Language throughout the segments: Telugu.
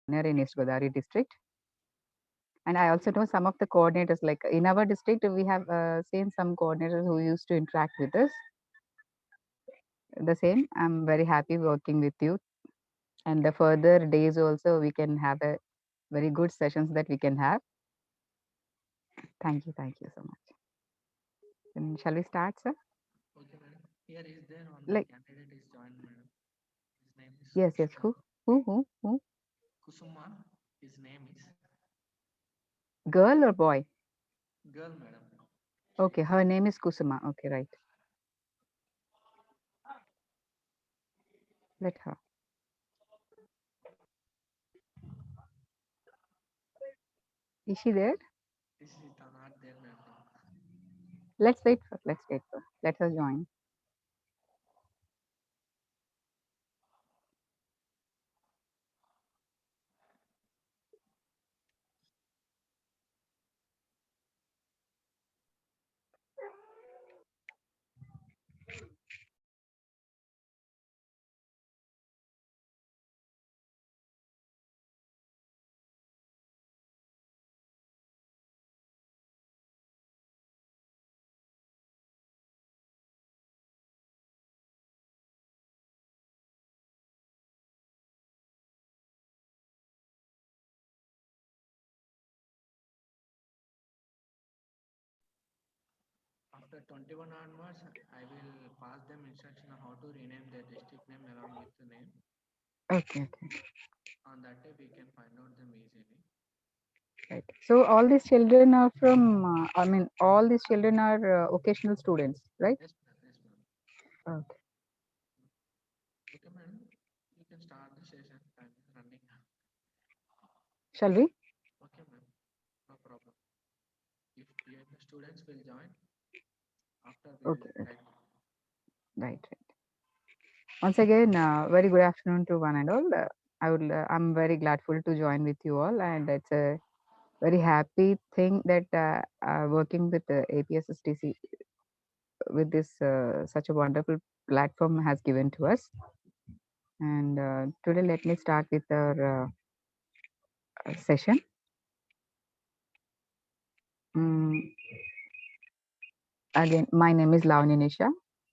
in East Godavari district. And I also know some of the coordinators, like in our district, we have seen some coordinators who used to interact with us. The same, I'm very happy working with you. And the further days also, we can have a very good sessions that we can have. Thank you so much. And shall we start, sir? Okay, madam. Here is there one more Like, candidate is joined, madam. His name is yes, Kusuma. who? Kusuma. His name is Girl or boy? girl, madam. Okay, her name is Kusuma. Okay, right. Let her. Is she there? This is not there, madam. Let's wait for. Let her join. After 21 onwards, I will pass them instruction on how to rename their district name along with the name. Okay. On that day, we can find out them easily. Right. So all these children are from. I mean, all these children are occasional students, right? Yes, madam. Yes, madam. Okay. Okay, madam. You can start the session. Time is running. Shall we? Okay, madam. No problem. If the students will join, after we will Okay. guide. Right. Once again, very good afternoon to one and all. I'm very gladful to join with you all, and it's a very happy thing that working with APSSTC with this such a wonderful platform has given to us. And today, let me start with our session. Mm, Again, my name is Lavanya Nisha.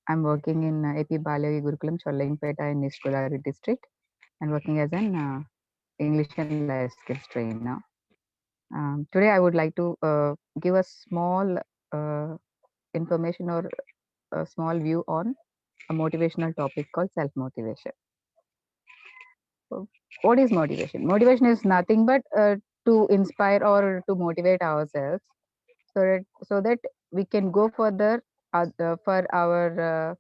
I'm working in AP Balavi Gurukulam, Chollingpeta in East Godavari district, and working as an English and life skills trainer. Today, I would like to give a small information or a small view on a motivational topic called self motivation. So, what is motivation? Motivation is nothing but to inspire or to motivate ourselves so that we can go further for our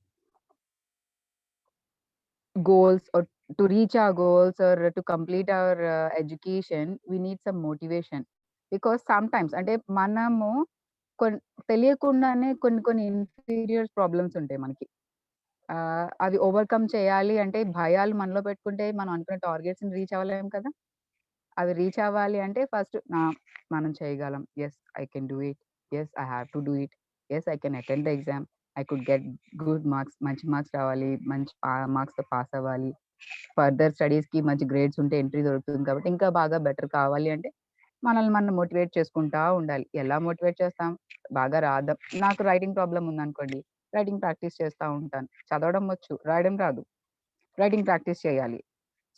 goals, or to reach our goals, or to complete our education. We need some motivation, because sometimes అంటే మనము తెలియకుండానే కొన్ని ఇన్ఫీరియర్ ప్రాబ్లమ్స్ ఉంటాయి మనకి. అవి ఓవర్కమ్ చేయాలి అంటే భయాలు మనలో పెట్టుకుంటే మనం అనుకున్న టార్గెట్స్ని రీచ్ అవ్వలేము కదా. అవి రీచ్ అవ్వాలి అంటే ఫస్ట్ మనం చేయగలం. Yes, I can do it. Yes, I have to do it. Yes, I can attend the exam. I could get good marks, మంచి మార్క్స్ రావాలి, మంచి మార్క్స్తో పాస్ అవ్వాలి. ఫర్దర్ స్టడీస్కి మంచి గ్రేడ్స్ ఉంటే ఎంట్రీ దొరుకుతుంది, కాబట్టి ఇంకా బాగా బెటర్ కావాలి అంటే మనల్ని మనం మోటివేట్ చేసుకుంటా ఉండాలి. ఎలా మోటివేట్ చేస్తాం? బాగా రాద్దాం. నాకు రైటింగ్ ప్రాబ్లం ఉందనుకోండి, రైటింగ్ ప్రాక్టీస్ చేస్తూ ఉంటాను. చదవడం వచ్చు, రాయడం రాదు. రైటింగ్ ప్రాక్టీస్ చేయాలి.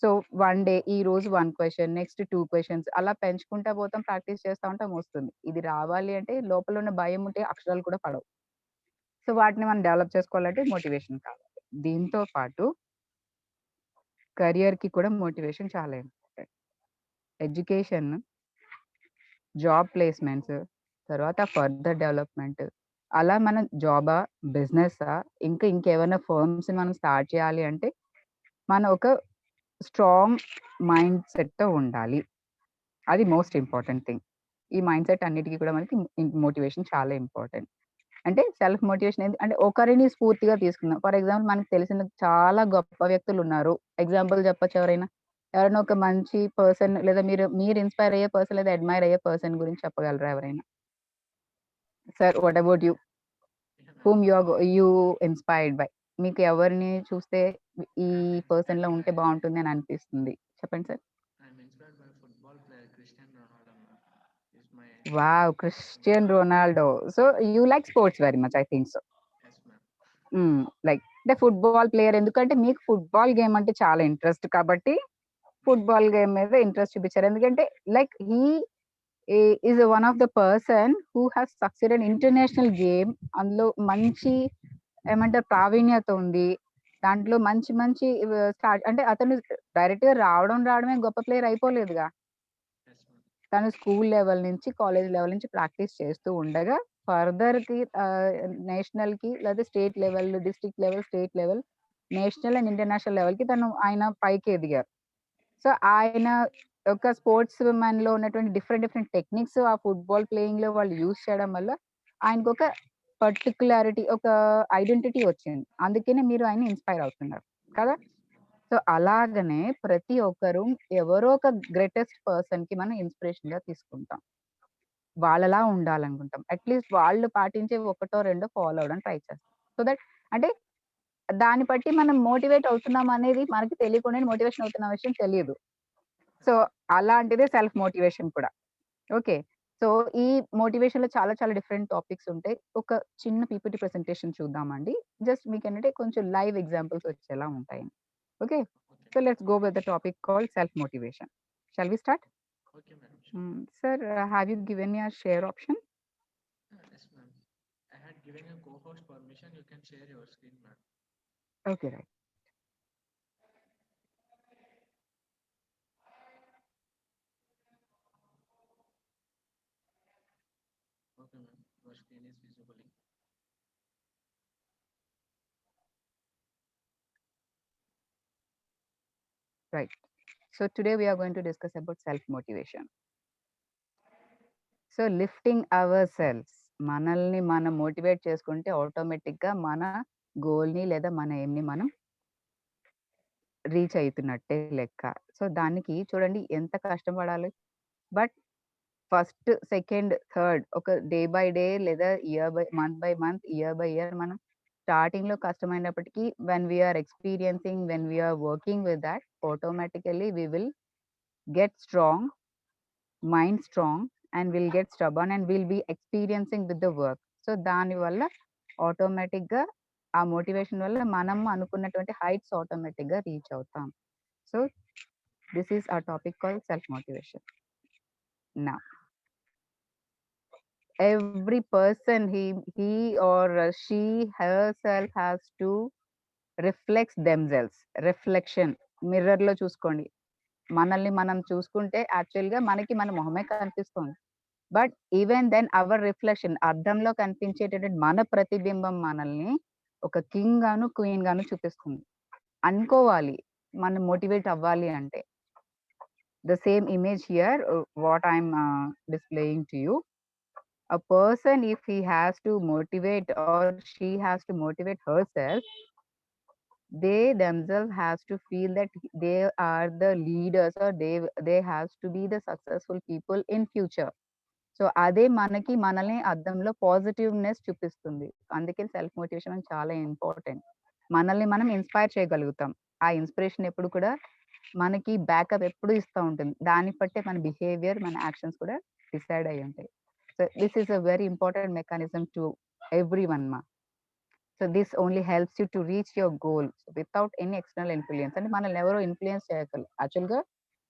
సో వన్ డే ఈ రోజు 1 క్వెషన్, నెక్స్ట్ 2 క్వెషన్స్, అలా పెంచుకుంటా పోతాం. ప్రాక్టీస్ చేస్తా ఉంటాం, వస్తుంది. ఇది రావాలి అంటే లోపల ఉన్న భయం ఉంటే అక్షరాలు కూడా పడవు. సో వాటిని మనం డెవలప్ చేసుకోవాలంటే మోటివేషన్ కావాలి. దీంతో పాటు కెరియర్‌కి కూడా మోటివేషన్ చాలా ఇంపార్టెంట్. ఎడ్యుకేషన్, జాబ్ ప్లేస్‌మెంట్స్, తర్వాత ఫర్దర్ డెవలప్‌మెంట్. అలా మనం జాబా, బిజినెసా, ఇంకేమైనా ఫర్మ్స్‌ని మనం స్టార్ట్ చేయాలి అంటే మనం ఒక స్ట్రాంగ్ మైండ్ సెట్‌తో ఉండాలి. అది మోస్ట్ ఇంపార్టెంట్ థింగ్. ఈ మైండ్ సెట్ అన్నిటికి కూడా మనకి మోటివేషన్ చాలా ఇంపార్టెంట్. అంటే సెల్ఫ్ మోటివేషన్ అంటే ఒకరిని స్ఫూర్తిగా తీసుకుందాం. ఫర్ ఎగ్జాంపుల్, మనకు తెలిసిన చాలా గొప్ప వ్యక్తులు ఉన్నారు. ఎగ్జాంపుల్ చెప్పొచ్చు ఎవరైనా? ఎవరైనా ఒక మంచి పర్సన్, లేదా మీరు ఇన్‌స్పైర్ అయ్యే పర్సన్, లేదా అడ్మైర్ అయ్యే పర్సన్ గురించి చెప్పగలరా ఎవరైనా? Sir, what about you? Yeah, whom madam. You inspired by? మీకు ఎవరిని చూస్తే ఈ I am పర్సన్‌లో inspired ఉంటే by బావుంటుంది అని అనిపిస్తుంది? చెప్పండి sir. I am inspired by Wow, Cristiano Ronaldo. So you like sports very much, I think so. Yes, ma'am. Like అంటే ఫుట్బాల్ ప్లేయర్, ఎందుకంటే మీకు ఫుట్బాల్ గేమ్ అంటే చాలా ఇంట్రెస్ట్ కాబట్టి ఫుట్బాల్ గేమ్ మీద ఇంట్రెస్ట్ చూపించారు. ఎందుకంటే like he is one of the person who has succeeded international game. అందులో మంచి ఏమంటారు ప్రావీణ్యత ఉంది. దాంట్లో మంచి మంచి స్టార్ట్ అంటే అతను డైరెక్ట్ గా రావడమే గొప్ప ప్లేయర్ అయిపోలేదుగా. Yes, ma'am. తను స్కూల్ లెవెల్ నుంచి కాలేజ్ లెవెల్ నుంచి ప్రాక్టీస్ చేస్తూ ఉండగా ఫర్దర్ కి నేషనల్ కి లేదా state level, district level, state level, national and international level కి ఆయన పైకి ఎదిగారు. సో ఆయన ఒక స్పోర్ట్స్ మ్యాన్ లో ఉన్నటువంటి డిఫరెంట్ డిఫరెంట్ టెక్నిక్స్ ఆ ఫుట్బాల్ ప్లేయింగ్ లో వాళ్ళు యూజ్ చేయడం వల్ల ఆయనకు ఒక పర్టికులారిటీ, ఒక ఐడెంటిటీ వచ్చింది. అందుకనే మీరు ఆయన ఇన్స్పైర్ అవుతున్నారు కదా. సో అలాగనే ప్రతి ఒక్కరు ఎవరో ఒక గ్రేటెస్ట్ పర్సన్ కి మనం ఇన్స్పిరేషన్ గా తీసుకుంటాం. వాళ్ళలా ఉండాలనుకుంటాం. అట్లీస్ట్ వాళ్ళు పాటించే ఒకటో రెండో ఫాలో అవ్వడానికి ట్రై చేస్తాం. సో దట్ అంటే దాన్ని బట్టి మనం మోటివేట్ అవుతున్నాం అనేది మనకి తెలియకుండానే మోటివేషన్ అవుతున్న విషయం తెలియదు. సో అలాంటిదే సెల్ఫ్ మోటివేషన్ కూడా. ఓకే. సో ఈ మోటివేషన్ లో చాలా చాలా డిఫరెంట్ టాపిక్స్ ఉంటాయి. ఒక చిన్న పీపీటీ ప్రెజెంటేషన్ చూద్దామండి. జస్ట్ మీకేంటంటే కొంచెం లైవ్ ఎగ్జాంపుల్స్ వచ్చేలా ఉంటాయి. Okay. Okay. So let's go with the topic called self motivation. Shall we start? Okay, madam. Sure. Sir, have you given your share option? Yes, ma'am. I had given a co-host permission. You can share your screen, ma'am. Okay, right. Okay, ma'am. Your screen is visible. Right. So today we are going to discuss about self-motivation. So lifting our selves, మనల్ని మనం మోటివేట్ చేసుకుంటే ఆటోమేటిక్గా మన గోల్ని లేదా మన ఎయిమ్ని మనం రీచ్ అవుతున్నట్టే లెక్క. సో దానికి చూడండి ఎంత కష్టపడాలి. బట్ ఫస్ట్, సెకండ్, థర్డ్ ఒక డే బై డే లేదా month by month, year by year మనం స్టార్టింగ్లో కష్టమైనప్పటికీ when we are experiencing, when we are working with that, automatically we will get strong, mind strong, and we'll get stubborn and we'll be experiencing with the work. So దానివల్ల ఆటోమేటిక్గా ఆ మోటివేషన్ వల్ల మనం అనుకున్నటువంటి హైట్స్ ఆటోమేటిక్గా రీచ్ అవుతాం. సో దిస్ ఈస్ ఆ టాపిక్ కాల్ సెల్ఫ్ మోటివేషన్. నా every person, he or she herself has to reflect themselves. Reflection mirror లో చూసుకోండి. మనల్ని మనం చూసుకుంటే యాక్చువల్‌గా మనకి మన మొహమే కనిపిస్తుంది. But even then our reflection, అద్దంలో కనిపించేటటువంటి మన ప్రతిబింబం మనల్ని ఒక కింగ్ గాను, క్వీన్ గాను చూపిస్తుంది. అనుకోవాలి మనం మోటివేట్ అవ్వాలి అంటే. The same image here what I'm displaying to you. A person, if he has to motivate or she has to motivate herself, they themselves has to feel that they are the leaders or they has to be the successful people in future. So అదే మనకి మనల్ని అద్దంలో పాజిటివ్నెస్ చూపిస్తుంది. అందుకే సెల్ఫ్ మోటివేషన్ చాలా ఇంపార్టెంట్. మనల్ని మనం ఇన్స్పైర్ చేయగలుగుతాం. ఆ ఇన్స్పిరేషన్ ఎప్పుడు కూడా మనకి బ్యాకప్ ఎప్పుడు ఇస్తూ ఉంటుంది. దాన్ని బట్టే మన బిహేవియర్, మన యాక్షన్స్ కూడా డిసైడ్ అయ్యి ఉంటాయి. So this is a very important mechanism to every one మా. So this only helps you to reach your goal without any external influence. అంటే మనల్ని ఎవరో ఇన్ఫ్లుయెన్స్ చేయగలరు. యాక్చువల్‌గా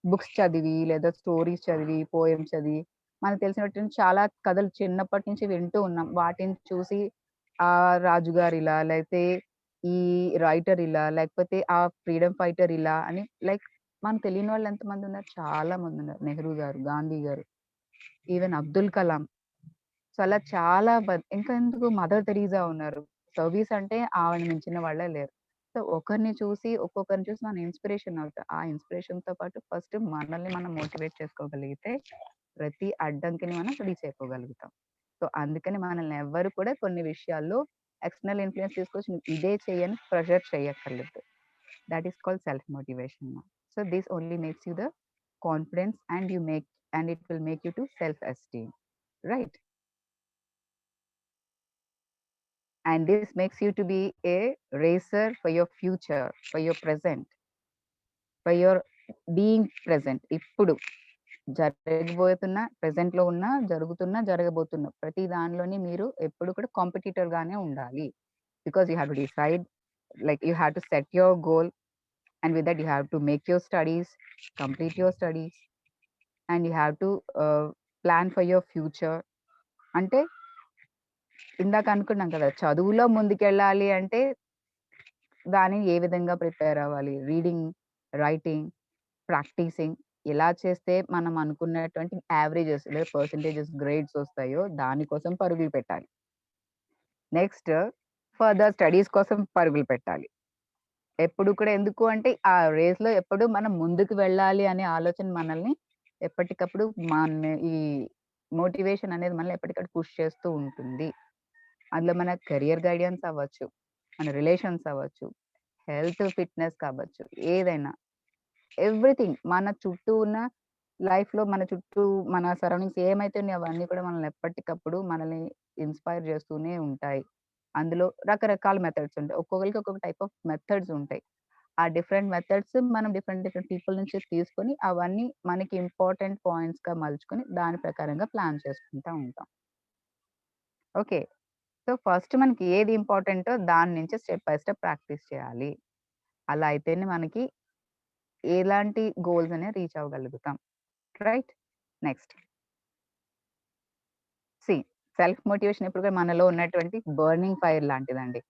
బుక్స్ చదివి లేదా స్టోరీస్ చదివి, పోయమ్స్ చదివి, మనకు తెలిసినటువంటి చాలా కథలు చిన్నప్పటి నుంచి వింటూ ఉన్నాం. వాటిని చూసి ఆ రాజుగారు ఇలా, లేకపోతే ఈ రైటర్ ఇలా, లేకపోతే ఆ ఫ్రీడమ్ ఫైటర్ ఇలా అని లైక్ మనకు తెలియని వాళ్ళు ఎంతమంది ఉన్నారు? చాలా మంది ఉన్నారు. నెహ్రూ గారు, గాంధీ గారు, ఈవెన్ అబ్దుల్ కలాం. సో అలా చాలా ఇంకా ఎందుకు మదర్ తెరీసా ఉన్నారు. సర్వీస్ అంటే ఆవిడని మించిన వాళ్ళే లేరు. సో ఒకరిని చూసి, ఒక్కొక్కరిని చూసి మనం ఇన్స్పిరేషన్ అవుతాం. ఆ ఇన్స్పిరేషన్‌తో పాటు ఫస్ట్ మనల్ని మనం మోటివేట్ చేసుకోగలిగితే ప్రతి అడ్డంకిని మనం రీచ్ అయిపోగలుగుతాం. సో అందుకని మనల్ని ఎవ్వరు కూడా కొన్ని విషయాల్లో ఎక్స్టర్నల్ ఇన్‌ఫ్లుయెన్స్ తీసుకొచ్చి నువ్వు ఇదే చెయ్యి అని ప్రెషర్ చేయక్కర్లేదు. That is called self motivation. So this only makes you the confidence and it will make you to self esteem, right? And this makes you to be a racer for your future, for your present, for your being present. ఇప్పుడు జరగబోతున్న, ప్రెజెంట్‌లో ఉన్న, జరుగుతున్న, జరగబోతున్న ప్రతి దానిలోని మీరు ఎప్పుడు కూడా కాంపిటీటర్‌గానే ఉండాలి. Because you have to decide, like you have to set your goal, and with that you have to make your studies, complete your studies, and you have to plan for your future. అంటే ఇందాక అనుకున్నాం కదా! చదువులో ముందుకెళ్ళాలి అంటే దానిని ఏ విధంగా ప్రిపేర్ అవ్వాలి? రీడింగ్, రైటింగ్, ప్రాక్టీసింగ్ ఎలా చేస్తే మనం అనుకున్నటువంటి యావరేజెస్ లేదా పర్సెంటేజెస్, గ్రేడ్స్ వస్తాయో దానికోసం పరుగులు పెట్టాలి. నెక్స్ట్ ఫర్దర్ స్టడీస్ కోసం పరుగులు పెట్టాలి. ఎప్పుడు కూడా ఎందుకు అంటే ఆ రేస్‌లో ఎప్పుడు మనం ముందుకు వెళ్ళాలి అనే ఆలోచన మనల్ని ఎప్పటికప్పుడు ఈ మోటివేషన్ అనేది మనల్ని ఎప్పటికప్పుడు పుష్ చేస్తూ ఉంటుంది. అందులో మన కెరియర్ గైడెన్స్ అవ్వచ్చు, మన రిలేషన్స్ అవ్వచ్చు, హెల్త్, ఫిట్‌నెస్ కావచ్చు, ఏదైనా. ఎవ్రీథింగ్ మన చుట్టూ ఉన్న లైఫ్‌లో మన చుట్టూ మన సరౌండింగ్స్ ఏమైతే ఉన్నాయో అవన్నీ కూడా మనల్ని ఎప్పటికప్పుడు మనల్ని ఇన్‌స్పైర్ చేస్తూనే ఉంటాయి. అందులో రకరకాల మెథడ్స్ ఉంటాయి. ఒక్కొక్కళ్ళకి ఒక్కొక్క టైప్ ఆఫ్ మెథడ్స్ ఉంటాయి. ఆ డిఫరెంట్ మెథడ్స్ మనం డిఫరెంట్ డిఫరెంట్ పీపుల్ నుంచి తీసుకొని అవన్నీ మనకి ఇంపార్టెంట్ పాయింట్స్‌గా మలుచుకొని దాని ప్రకారంగా ప్లాన్ చేసుకుంటా ఉంటాం. ఓకే. సో, ఫస్ట్ మనకి ఏది ఇంపార్టెంటో దాని నుంచి స్టెప్ బై స్టెప్ ప్రాక్టీస్ చేయాలి. అలా అయితేనే మనకి ఎలాంటి గోల్స్ అనేవి రీచ్ అవ్వగలుగుతాం. Right? Next. See, self motivation ఎప్పుడు కూడా మనలో ఉన్నటువంటి బర్నింగ్ ఫైర్ లాంటిదండి.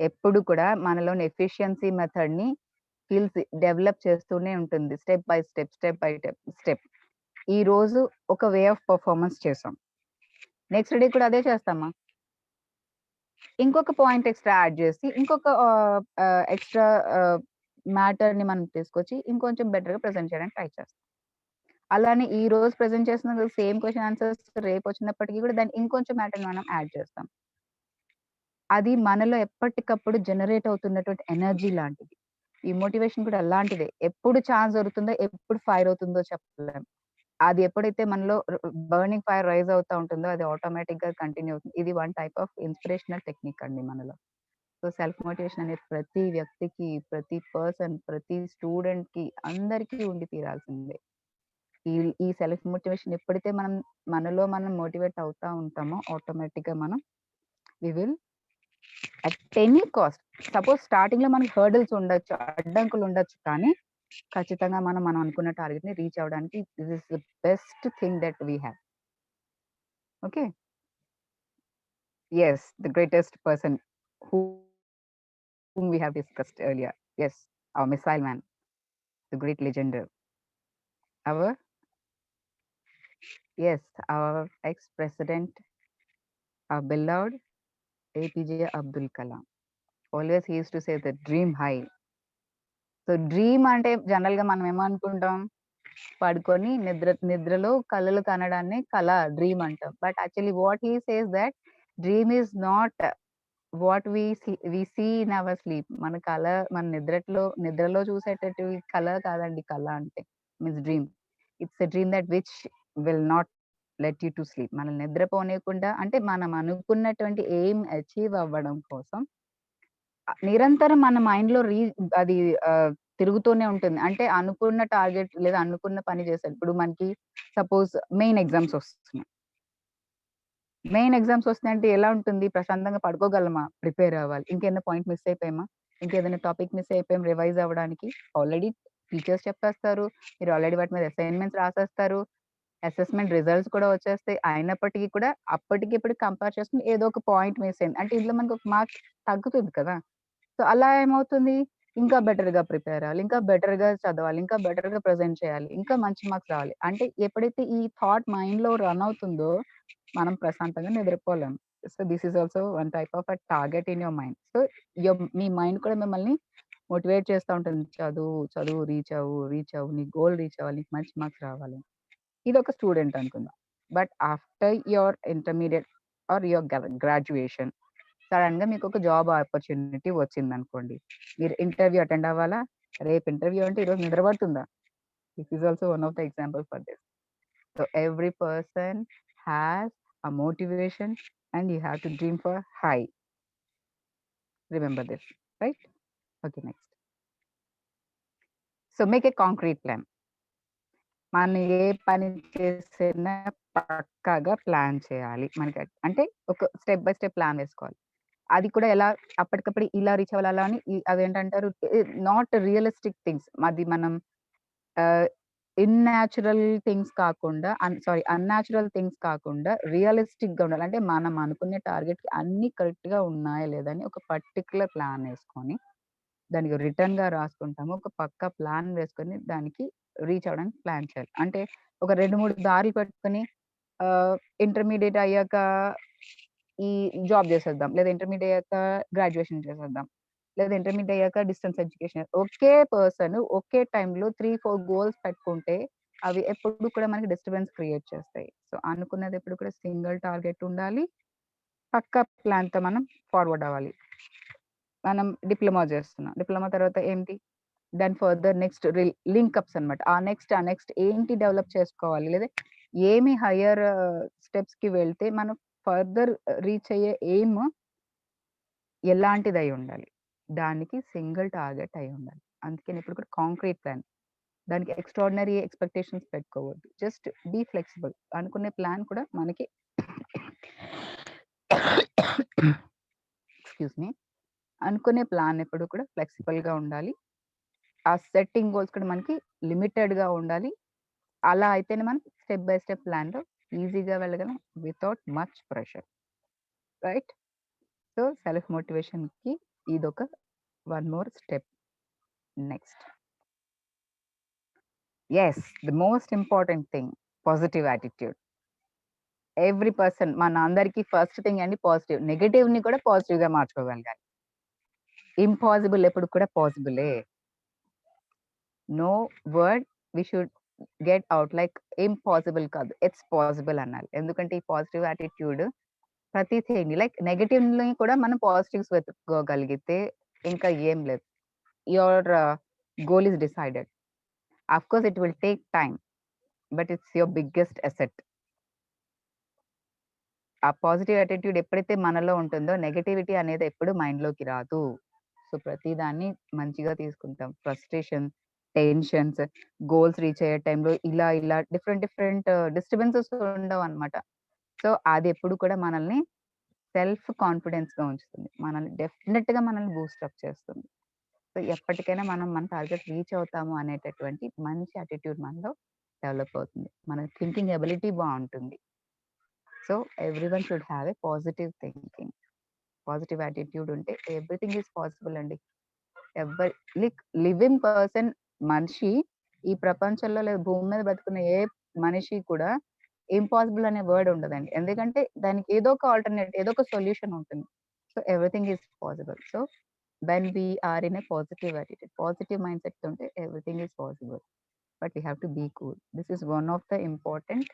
ఎప్పుడు కూడా మనలోని ఎఫిషియన్సీ మెథడ్‌ని స్కిల్స్ డెవలప్ చేస్తూనే ఉంటుంది. Step by step, step by step. ఈరోజు ఒక వే ఆఫ్ పెర్ఫార్మన్స్ చేసాం. నెక్స్ట్ డే కూడా అదే చేస్తామా? ఇంకొక పాయింట్ ఎక్స్‌ట్రా యాడ్ చేసి ఇంకొక ఎక్స్‌ట్రా మ్యాటర్‌ని మనం తీసుకొచ్చి ఇంకొంచెం బెటర్‌గా ప్రెజెంట్ చేయడానికి ట్రై చేస్తాం. అలానే ఈ రోజు ప్రెజెంట్ చేసిన సేమ్ క్వెషన్ ఆన్సర్స్ రేపొచ్చినప్పటికి కూడా దాన్ని ఇంకొంచెం మ్యాటర్‌ని మనం యాడ్ చేస్తాం. అది మనలో ఎప్పటికప్పుడు జనరేట్ అవుతున్నటువంటి ఎనర్జీ లాంటిది. ఈ మోటివేషన్ కూడా అలాంటిదే. ఎప్పుడు ఛాన్స్ దొరుకుతుందో, ఎప్పుడు ఫైర్ అవుతుందో చెప్పలేం. అది ఎప్పుడైతే మనలో బర్నింగ్ ఫైర్ రైజ్ అవుతా ఉంటుందో అది ఆటోమేటిక్‌గా కంటిన్యూ అవుతుంది. ఇది one type of inspirational technique అండి మనలో. సో, సెల్ఫ్ మోటివేషన్ అనేది ప్రతి వ్యక్తికి, ప్రతి పర్సన్, ప్రతి స్టూడెంట్‌కి అందరికీ ఉండి తీరాల్సిందే. ఈ ఈ సెల్ఫ్ మోటివేషన్ ఎప్పుడైతే మనలో మనం మోటివేట్ అవుతా ఉంటామో ఆటోమేటిక్‌గా మనం we will at any cost. Suppose స్టార్టింగ్‌లో మనకి హర్డిల్స్ ఉండొచ్చు, అడ్డంకులు ఉండొచ్చు. కానీ ఖచ్చితంగా మనం అనుకున్న టార్గెట్‌ని రీచ్ అవ్వడానికి this is the best thing that we have. Okay. Yes. The greatest person whom we have discussed earlier. Yes, our missile man, the great legend. Our yes, our ex-president, our beloved APJ Abdul Kalam. Always he used to say the dream high. So, dream అంటే జనరల్‌గా మనం ఏమనుకుంటాం? పడుకొని నిద్రలో కలలు కనడాన్ని డ్రీమ్ అంటాం. But actually what he says that dream is not what we see in our sleep. మన నిద్రలో చూసేటటివి కాదండి కల అంటే. Means dream. It's a dream that which will not let you to sleep. మనల్ని నిద్రపోనీయకుండా అంటే మనం అనుకున్నటువంటి ఎయిమ్ అచీవ్ అవ్వడం కోసం నిరంతరం మన మైండ్‌లో అది తిరుగుతూనే ఉంటుంది. అంటే అనుకున్న టార్గెట్ లేదా అనుకున్న పని చేశారు. ఇప్పుడు మనకి సపోజ్ మెయిన్ ఎగ్జామ్స్ వస్తున్నాయి. మెయిన్ ఎగ్జామ్స్ వస్తున్నాయంటే ఎలా ఉంటుంది? ప్రశాంతంగా పడుకోగలమా? ప్రిపేర్ అవ్వాలి. ఇంకేదైనా పాయింట్ మిస్ అయిపోయామా? ఇంకేదైనా టాపిక్ మిస్ అయిపోయాం రివైజ్ అవ్వడానికి. ఆల్రెడీ టీచర్స్ చెప్పేస్తారు. మీరు ఆల్రెడీ వాటి మీద అసైన్‌మెంట్స్ రాసేస్తారు. అసెస్‌మెంట్ రిజల్ట్స్ కూడా వచ్చేస్తాయి. అయినప్పటికీ కూడా అప్పటికి ఇప్పటికి కంపేర్ చేసుకొని ఏదో ఒక పాయింట్ మిస్ అయింది. అంటే ఇందులో మనకు ఒక మార్క్ తగ్గుతుంది కదా! సో, అలా ఏమవుతుంది? ఇంకా బెటర్‌గా ప్రిపేర్ అవ్వాలి. ఇంకా బెటర్‌గా చదవాలి. ఇంకా బెటర్‌గా ప్రెజెంట్ చేయాలి. ఇంకా మంచి మార్క్స్ రావాలి. అంటే ఎప్పుడైతే ఈ థాట్ మైండ్‌లో రన్ అవుతుందో, మనం ప్రశాంతంగా నిద్రపోలేం. So, this is also one type of target in your mind. So, మీ మైండ్ కూడా మిమ్మల్ని మోటివేట్ చేస్తా ఉంటుంది. చదువు రీచ్ అవ్వు. నీ గోల్ రీచ్ అవ్వాలి. నీకు మంచి మార్క్స్ రావాలి. ఇదొక స్టూడెంట్ అనుకుందాం. But after your intermediate or your graduation సడెన్‌గా మీకొక జాబ్ ఆపర్చునిటీ వచ్చిందనుకోండి. మీరు ఇంటర్వ్యూ అటెండ్ అవ్వాలా? రేపు ఇంటర్వ్యూ అంటే ఈరోజు నిద్ర పడుతుందా? This is also one of the example for this. So, every person has a motivation and you have to dream for high. Remember this, right? Okay, next. So, make a concrete plan. మనం ఏ పని చేసినా పక్కాగా ప్లాన్ చేయాలి. మనకి అంటే ఒక స్టెప్ బై స్టెప్ ప్లాన్ వేసుకోవాలి. అది కూడా ఎలా అప్పటికప్పుడు ఇలా రీచ్ అవ్వాలి అలా అని అవేంటంటారు నాట్ రియలిస్టిక్ థింగ్స్. అది మనం ఆహ్, ఇన్‌న్యాచురల్ థింగ్స్ కాకుండా అన్‌న్యాచురల్ థింగ్స్ కాకుండా రియలిస్టిక్‌గా ఉండాలి. అంటే మనం అనుకునే టార్గెట్‌కి అన్నీ కరెక్ట్‌గా ఉన్నాయా లేదా అని ఒక పర్టిక్యులర్ ప్లాన్ ఏసుకొని, దానికి రిటర్న్‌గా రాసుకుంటాము. ఒక పక్కా ప్లాన్ వేసుకొని దానికి రీచ్ అవ్వడానికి ప్లాన్ చేయాలి. అంటే ఒక 2, 3 దారులు పెట్టుకొని ఇంటర్మీడియేట్ అయ్యాక ఈ జాబ్ చేసేద్దాం. లేదా ఇంటర్మీడియేట్ అయ్యాక గ్రాడ్యుయేషన్ చేసేద్దాం. లేదా ఇంటర్మీడియేట్ అయ్యాక డిస్టెన్స్ ఎడ్యుకేషన్. ఒకే పర్సన్ ఒకే టైమ్‌లో 3, 4 గోల్స్ పెట్టుకుంటే అవి ఎప్పుడు కూడా మనకి డిస్టర్బెన్స్ క్రియేట్ చేస్తాయి. సో, అనుకున్నది ఎప్పుడు కూడా సింగిల్ టార్గెట్ ఉండాలి. పక్కా ప్లాన్‌తో మనం ఫార్వర్డ్ అవ్వాలి. మనం డిప్లొమా చేస్తున్నాం. డిప్లొమా తర్వాత ఏంటి? దాని ఫర్దర్ నెక్స్ట్ లింకప్స్ అన్నమాట. ఆ నెక్స్ట్ ఏంటి డెవలప్ చేసుకోవాలి? లేదా ఏమి హైయర్ స్టెప్స్‌కి వెళ్తే మనం ఫర్దర్ రీచ్ అయ్యే ఎయిమ్ ఎలాంటిదై ఉండాలి? దానికి సింగిల్ టార్గెట్ అయి ఉండాలి. అందుకని ఎప్పుడు కూడా కాంక్రీట్ ప్లాన్. దానికి ఎక్స్ట్రార్డినరీ ఎక్స్‌పెక్టేషన్స్ పెట్టుకోవద్దు. Just be flexible. అనుకునే ప్లాన్ కూడా మనకి ఎక్స్‌క్యూజ్ మీ. అనుకునే ప్లాన్ ఎప్పుడు కూడా ఫ్లెక్సిబుల్‌గా ఉండాలి. ఆ సెట్టింగ్ గోల్స్ కూడా మనకి లిమిటెడ్‌గా ఉండాలి. అలా అయితేనే మనం స్టెప్ బై స్టెప్ ప్లాన్‌లో ఈజీగా వెళ్ళగలం without much pressure. Right? So, self మోటివేషన్‌కి ఇదొక one more step. Next. Yes. The most important thing positive attitude. Every person మన అందరికి ఫస్ట్ థింగ్ అండి పాజిటివ్. నెగెటివ్‌ని కూడా పాజిటివ్‌గా మార్చుకోగలగాలి. ఇంపాసిబుల్ ఎప్పుడు కూడా పాసిబులే. No word we should get out like impossible కాదు. ఇట్స్ పాసిబుల్ అనాలి. ఎందుకంటే ఈ పాజిటివ్ యాటిట్యూడ్ ప్రతి థింగ్‌ని లైక్ నెగెటివ్‌ని కూడా మనం పాజిటివ్స్ వెతుక్కోగలిగితే ఇంకా ఏం లేదు. Your goal is decided. Of course it will take time. But it's your biggest asset. ఆ పాజిటివ్ యాటిట్యూడ్ ఎప్పుడైతే మనలో ఉంటుందో నెగటివిటీ అనేది ఎప్పుడు మైండ్‌లోకి రాదు. సో, ప్రతిదాన్ని మంచిగా తీసుకుంటాం. ఫ్రస్ట్రేషన్, టెన్షన్స్, గోల్స్ రీచ్ అయ్యే టైంలో ఇలా డిఫరెంట్ డిఫరెంట్ డిస్టర్బెన్సెస్ ఉండవన్నమాట. సో, అది ఎప్పుడు కూడా మనల్ని సెల్ఫ్ కాన్ఫిడెన్స్‌గా ఉంచుతుంది. మనల్ని బూస్ట్ అప్ చేస్తుంది. సో, ఎప్పటికైనా మనం మన టార్గెట్ రీచ్ అవుతాము అనేటటువంటి మంచి యాటిట్యూడ్ మనలో డెవలప్ అవుతుంది. మన థింకింగ్ ఎబిలిటీ బావుంటుంది. So, everyone should have a positive thinking. Positive attitude ఉంటే ఎవ్రీథింగ్ ఈస్ పాసిబుల్ అండి. ఎవ్వరి లివింగ్ పర్సన్ మనిషి ఈ ప్రపంచంలో లేదా భూమి మీద బతుకున్న ఏ మనిషి కూడా ఇంపాసిబుల్ అనే వర్డ్ ఉండదండి. ఎందుకంటే దానికి ఏదో ఒక ఆల్టర్‌నేట్ ఏదో ఒక సొల్యూషన్ ఉంటుంది. So, everything is possible. So, when we are in a positive attitude, positive mindset ఉంటే everything is possible. But we have to be cool. This is one of the important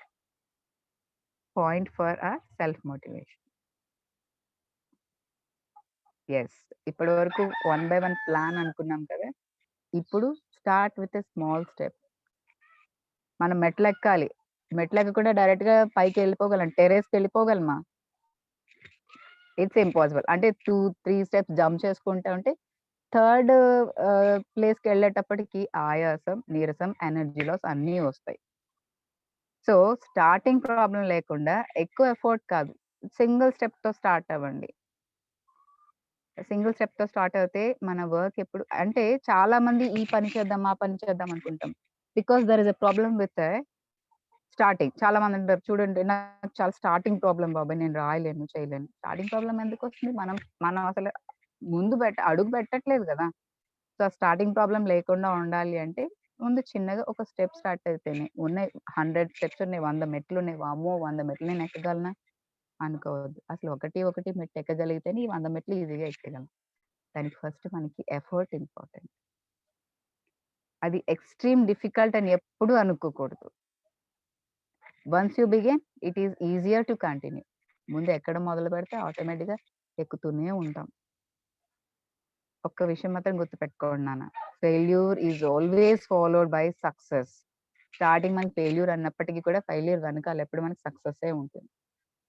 point for our self motivation. Yes. ఇప్పటి వరకు వన్ బై వన్ ప్లాన్ అనుకున్నాం కదా! ఇప్పుడు start with a small step. మనం మెట్లెక్కాలి. మెట్లెక్కకుండా డైరెక్ట్‌గా పైకెళ్ళిపోగలం. టెర్రస్‌కెళ్ళిపోగలమా? It's impossible. అంటే 2, 3 స్టెప్స్ జంప్ చేసుకుంటా ఉంటే థర్డ్ ప్లేస్‌కెళ్ళేటప్పటికి ఆయాసం, నీరసం, ఎనర్జీ లాస్ అన్నీ వస్తాయి. సో, స్టార్టింగ్ ప్రాబ్లమ్ లేకుండా ఎక్కువ ఎఫర్ట్ కాదు. సింగిల్ స్టెప్‌తో స్టార్ట్ అవ్వండి. సింగిల్ స్టెప్‌తో స్టార్ట్ అవుతే మన వర్క్ ఎప్పుడు అంటే చాలా మంది ఈ పని చేద్దాం, ఆ పని చేద్దాం అనుకుంటాం. Because there is a problem with starting. చాలా మంది అంటారు చూడండి నాకు చాలా స్టార్టింగ్ ప్రాబ్లమ్ బాబాయ్ నేను రాయలేను, చేయలేను. స్టార్టింగ్ ప్రాబ్లమ్ ఎందుకొస్తుంది? మనం అసలు అడుగు పెట్టట్లేదు గదా! సో, ఆ స్టార్టింగ్ ప్రాబ్లమ్ లేకుండా ఉండాలి అంటే ముందు చిన్నగా ఒక స్టెప్ స్టార్ట్ అయితేనే ఉన్నాయి 100 స్టెప్స్ ఉన్నాయి, 100 మెట్లున్నాయి. వామ్మో! 100 మెట్లు నేను ఎక్కగలనా? అనుకోవద్దు. అసలు ఒకటి మెట్టు ఎక్కగలిగితేనే ఈ 100 మెట్లు ఈజీగా ఎక్కేయగలం. దానికి ఫస్ట్ మనకి ఎఫర్ట్ ఇంపార్టెంట్. అది ఎక్స్‌ట్రీమ్ డిఫికల్ట్ అని ఎప్పుడు అనుకోకూడదు. Once you begin it is easier to continue. ముందు ఎక్కడ మొదలుపెడితే ఆటోమేటిక్‌గా ఎక్కుతూనే ఉంటాం. ఒక్క విషయం మాత్రం గుర్తుపెట్టుకోండి నాన్న. Failure is always followed by success. Starting మనకి ఫెయిల్యూర్ అన్నప్పటికి కూడా ఫెయిల్యూర్ వెనకాల ఎప్పుడు మనకి సక్సెస్సే ఉంటుంది.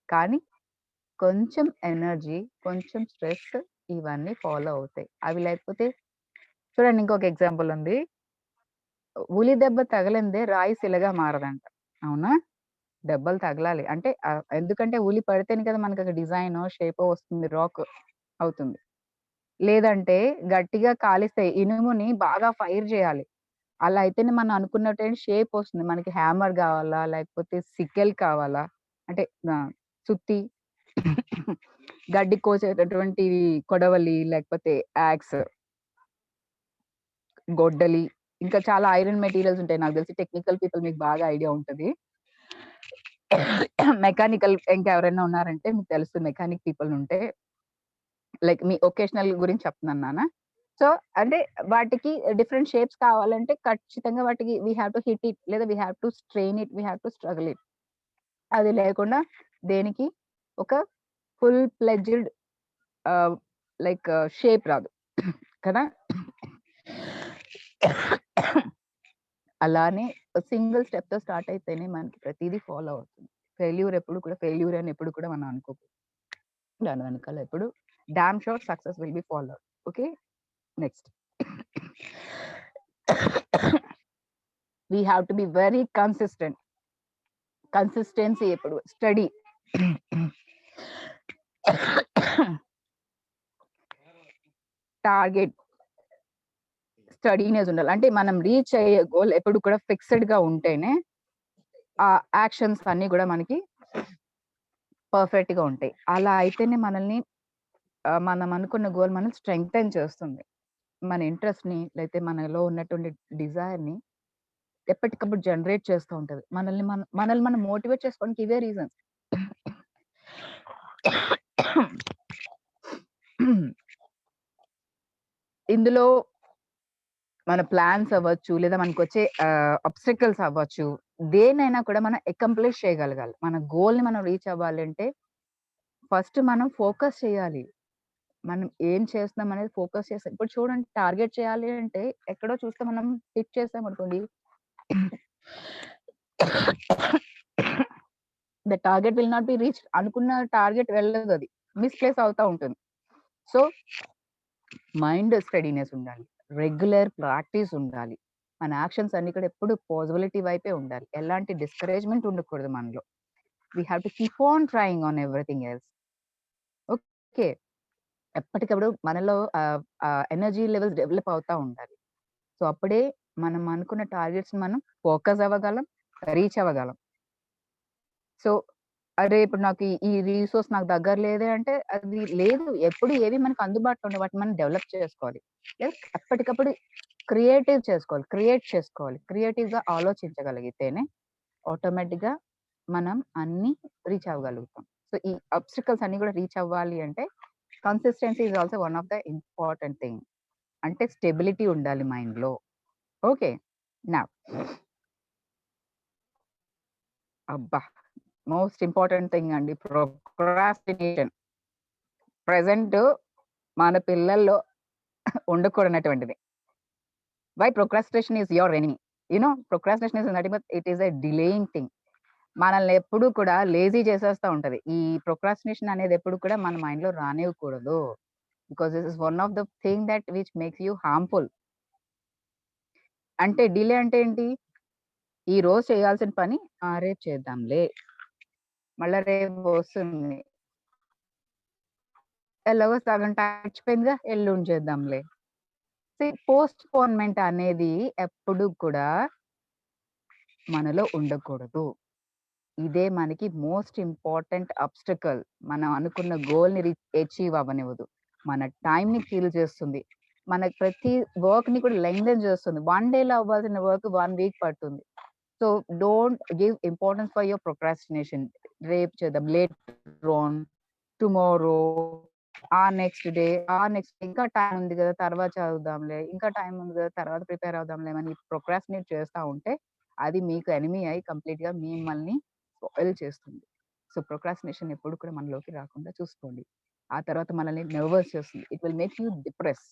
కానీ కొంచెం ఎనర్జీ, కొంచెం స్ట్రెస్ ఇవన్నీ ఫాలో అవుతాయి. అవి లేకపోతే చూడండి ఇంకొక ఎగ్జాంపుల్ ఉంది. ఉలి దెబ్బ తగలందే రాయి శిలగా మారదంట. అవునా? దెబ్బలు తగలాలి. అంటే ఎందుకంటే ఉలి పడితేనే కదా మనకి డిజైనో, షేపో వస్తుంది. రాక్ అవుతుంది. లేదంటే గట్టిగా కాలిస్తే ఇనుముని బాగా ఫైర్ చేయాలి. అలా అయితేనే మనం అనుకున్నట్టు షేప్ వస్తుంది. మనకి హ్యామర్ కావాలా? లేకపోతే సికెల్ కావాలా? అంటే సుత్తి, గడ్డి కోసేటటువంటి కొడవలి, లేకపోతే యాక్స్, గొడ్డలి, ఇంకా చాలా ఐరన్ మెటీరియల్స్ ఉంటాయి. నాకు తెలిసి టెక్నికల్ పీపుల్ మీకు బాగా ఐడియా ఉంటది. మెకానికల్ ఇంకెవరైనా ఉన్నారంటే మీకు తెలుస్తుంది మెకానిక్ పీపుల్ ఉంటే. లైక్ మీ ఒకేషనల్ గురించి చెప్తున్నాను నాన్న. సో, అంటే వాటికి డిఫరెంట్ షేప్స్ కావాలంటే ఖచ్చితంగా వాటికి we have to hit it, లేదా we have to strain it, we have to struggle it. అది లేకుండా దేనికి ఒక ఫుల్ ఫ్లెడ్జ్డ్ లైక్ షేప్ రాదు కదా! అలానే సింగిల్ స్టెప్‌తో స్టార్ట్ అయితేనే మనకి ప్రతీదీ ఫాలో అవుతుంది. ఫెయిల్యూర్ అని ఎప్పుడు కూడా మనం అనుకోకూడదు. దాని వెనకాల ఎప్పుడు damn sure success will be followed. Okay. Next we have to be very consistent. Consistency ఎప్పుడు స్టడీ. టార్గెట్ స్టడీనెస్ ఉండాలి. అంటే మనం రీచ్ అయ్యే గోల్ ఎప్పుడు కూడా ఫిక్స్‌డ్‌గా ఉంటేనే ఆ యాక్షన్స్ అన్నీ కూడా మనకి పర్ఫెక్ట్‌గా ఉంటాయి. అలా అయితేనే మనల్ని మనం అనుకున్న గోల్ మనల్ని స్ట్రెంగ్తెన్ చేస్తుంది. మన ఇంట్రెస్ట్‌ని లేకపోతే మనలో ఉన్నటువంటి డిజైర్‌ని ఎప్పటికప్పుడు జనరేట్ చేస్తూ ఉంటది. మనల్ని మనం మోటివేట్ చేసుకోవడానికి ఇవే రీజన్స్. ఇందులో మన ప్లాన్స్ అవ్వచ్చు, లేదా మనకొచ్చే ఆబ్స్టాకిల్స్ అవ్వచ్చు. దేన్నైనా కూడా మనం అకంప్లిష్ చేయగలగాలి. మన గోల్‌ని మనం రీచ్ అవ్వాలంటే ఫస్ట్ మనం ఫోకస్ చేయాలి. మనం ఏం చేస్తున్నాం అనేది ఫోకస్ చేస్తాం. ఇప్పుడు చూడండి, టార్గెట్ చేయాలి అంటే ఎక్కడో చూస్తే మనం హిట్ చేసామనుకోండి, the target will not be reached. అనుకున్న టార్గెట్ వెళ్ళదది. మిస్‌ప్లేస్ అవుతా ఉంటుంది. సో, మైండ్ స్టడీనెస్ ఉండాలి. రెగ్యులర్ ప్రాక్టీస్ ఉండాలి. మన యాక్షన్స్ అన్నీ కూడా ఎప్పుడు పాజిబిలిటీ వైపే ఉండాలి. ఎలాంటి డిస్కరేజ్‌మెంట్ ఉండకూడదు మనలో. We have to keep on trying on everything else. Okay. ఎప్పటికప్పుడు మనలో ఎనర్జీ లెవెల్స్ డెవలప్ అవుతా ఉండాలి. సో, అప్పుడే మనం అనుకున్న టార్గెట్స్‌ని మనం ఫోకస్ అవ్వగలం, రీచ్ అవ్వగలం. సో, అరే! ఇప్పుడు నాకు ఈ రిసోర్స్ నాకు దగ్గర లేదే అంటే అది లేదు. ఎప్పుడు ఏవి మనకు అందుబాటులో ఉండవు. వాటిని మనం డెవలప్ చేసుకోవాలి. ఎప్పటికప్పుడు క్రియేట్ చేసుకోవాలి. క్రియేటివ్‌గా ఆలోచించగలిగితేనే ఆటోమేటిక్‌గా మనం అన్నీ రీచ్ అవ్వగలుగుతాం. సో, ఈ ఆబ్స్టాకిల్స్ అన్నీ కూడా రీచ్ అవ్వాలి అంటే consistency is also one of the important thing. అంటే స్టెబిలిటీ ఉండాలి మైండ్‌లో. ఓకే. నౌ అబ్బా! మోస్ట్ ఇంపార్టెంట్ థింగ్ అండి ప్రోక్రాస్టినేషన్. ప్రెజెంట్ మన పిల్లల్లో ఉండకూడనటువంటిది. Why procrastination is your enemy. Procrastination is nothing but it is a delaying thing. మనల్ని ఎప్పుడూ కూడా లేజీ చేసేస్తా ఉంటది. ఈ ప్రోక్రాస్టినేషన్ అనేది ఎప్పుడు కూడా మన మైండ్‌లో రానివ్వకూడదు. Because this is one of the thing that which makes you harmful. అంటే డిలే అంటే ఏంటి? ఈ రోజు చేయాల్సిన పని రేపు చేద్దాంలే. మళ్ళా రేపు వస్తుంది. ఎలాగో సగం టైం గడిచిపోయిందిగా ఎల్లుండి చేద్దాంలే. పోస్ట్‌పోన్‌మెంట్ అనేది ఎప్పుడు కూడా మనలో ఉండకూడదు. ఇదే మనకి మోస్ట్ ఇంపార్టెంట్ ఆబ్స్టాకిల్. మనం అనుకున్న గోల్‌ని అచీవ్ అవ్వనివ్వదు. మన టైమ్‌ని కిల్ చేస్తుంది. మన ప్రతి వర్క్‌ని కూడా లెంగ్థెన్ చేస్తుంది. 1 డేలో అవ్వాల్సిన వర్క్ 1 వీక్ పడుతుంది. So, don't give importance for your procrastination. రేపు చేద్దాం, లేటర్ ఆన్, టుమారో, నెక్స్ట్ ఇంకా టైం ఉంది కదా! తర్వాత చదువుదాంలే. ఇంకా టైం ఉంది కదా! తర్వాత ప్రిపేర్ అవుదాంలే అని ప్రోక్రాస్టినేట్ చేస్తా ఉంటే అది మీకు ఎనిమీ అయ్యి కంప్లీట్‌గా మిమ్మల్ని స్పాయిల్ చేస్తుంది. సో, ప్రోక్రాస్టినేషన్ ఎప్పుడు కూడా మనలోకి రాకుండా చూసుకోండి. ఆ తర్వాత మనల్ని నర్వస్ చేస్తుంది. It will make you depress.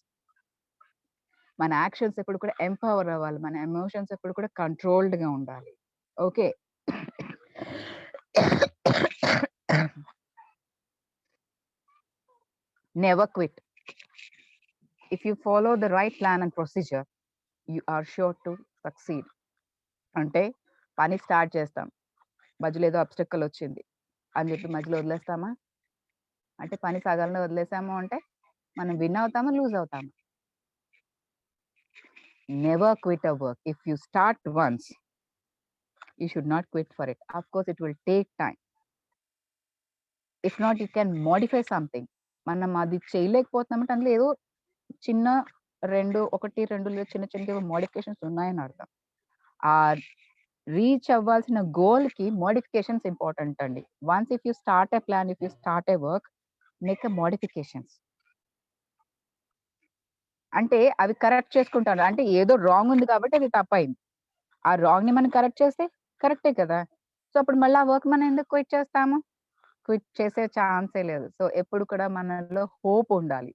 మన యాక్షన్స్ ఎప్పుడు కూడా ఎంపవర్ అవ్వాలి. మన ఎమోషన్స్ ఎప్పుడు కూడా కంట్రోల్డ్‌గా ఉండాలి. Okay. Never quit. If you follow the right plan and procedure, you are sure to succeed. అంటే పని స్టార్ట్ చేస్తాం. మధ్యలో ఏదో అబ్స్టకల్ వచ్చింది అని చెప్పి మధ్యలో వదిలేస్తామా? అంటే పని సగంలో వదిలేసాము అంటే మనం విన్ అవుతామా? లూజ్ అవుతామా? Never quit a work. If you start once, you should not quit for it. Of course it will take time. If not you can modify something. మనం అది చేయలేకపోతున్నామంటే అందులో ఏదో చిన్న 1, 2 చిన్న చిన్నవి మోడిఫికేషన్స్ ఉన్నాయని అర్థం. ఆ రీచ్ అవ్వాల్సిన గోల్‌కి మోడిఫికేషన్స్ ఇంపార్టెంట్ అండి. Once if you start a plan, if you start a work, make a modifications. అంటే అవి కరెక్ట్ చేసుకుంటాను. అంటే ఏదో రాంగ్ ఉంది కాబట్టి అది తప్పయింది. ఆ రాంగ్‌ని మనం కరెక్ట్ చేస్తే కరెక్టే కదా! సో, అప్పుడు మళ్ళీ ఆ వర్క్ మనం ఎందుకు క్విట్ చేస్తాము? క్విట్ చేసే ఛాన్సే లేదు. సో, ఎప్పుడు కూడా మనలో హోప్ ఉండాలి.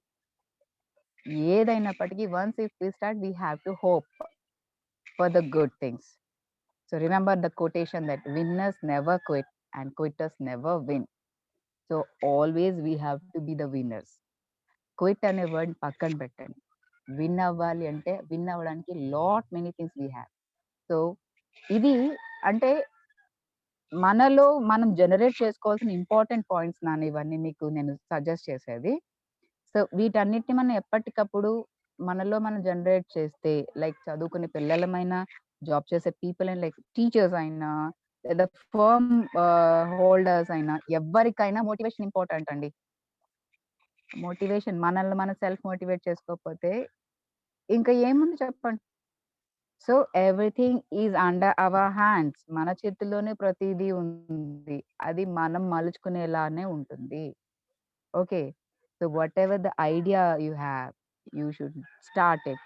ఏదైనప్పటికీ once if we start we have to hope for the good things. So, remember the quotation that winners never quit and quitters never win. So, always we have to be the winners. Quit అనే వర్డ్ పక్కన పెట్టండి. విన్ అవ్వాలి అంటే విన్ అవ్వడానికి many things we have. So, ఇది అంటే మనలో మనం జనరేట్ చేసుకోవాల్సిన ఇంపార్టెంట్ పాయింట్స్ నాన్న ఇవన్నీ మీకు నేను సజెస్ట్ చేసేది. సో, వీటన్నిటిని మనం ఎప్పటికప్పుడు మనలో మనం జనరేట్ చేస్తే లైక్ చదువుకునే పిల్లలమైనా, జాబ్ చేసే పీపుల్ అయినా, లైక్ టీచర్స్ అయినా, లేదా ఫర్మ్ హోల్డర్స్ అయినా ఎవ్వరికైనా మోటివేషన్ ఇంపార్టెంట్ అండి. మోటివేషన్ మనల్ని మనం సెల్ఫ్ మోటివేట్ చేసుకోకపోతే ఇంకా ఏముంది చెప్పండి. So, everything is under our hands. మన చేతుల్లోనే ప్రతీదీ ఉంది. అది మనం మలుచుకునేలానే ఉంటుంది. Okay. So, whatever the idea you have, you should start it.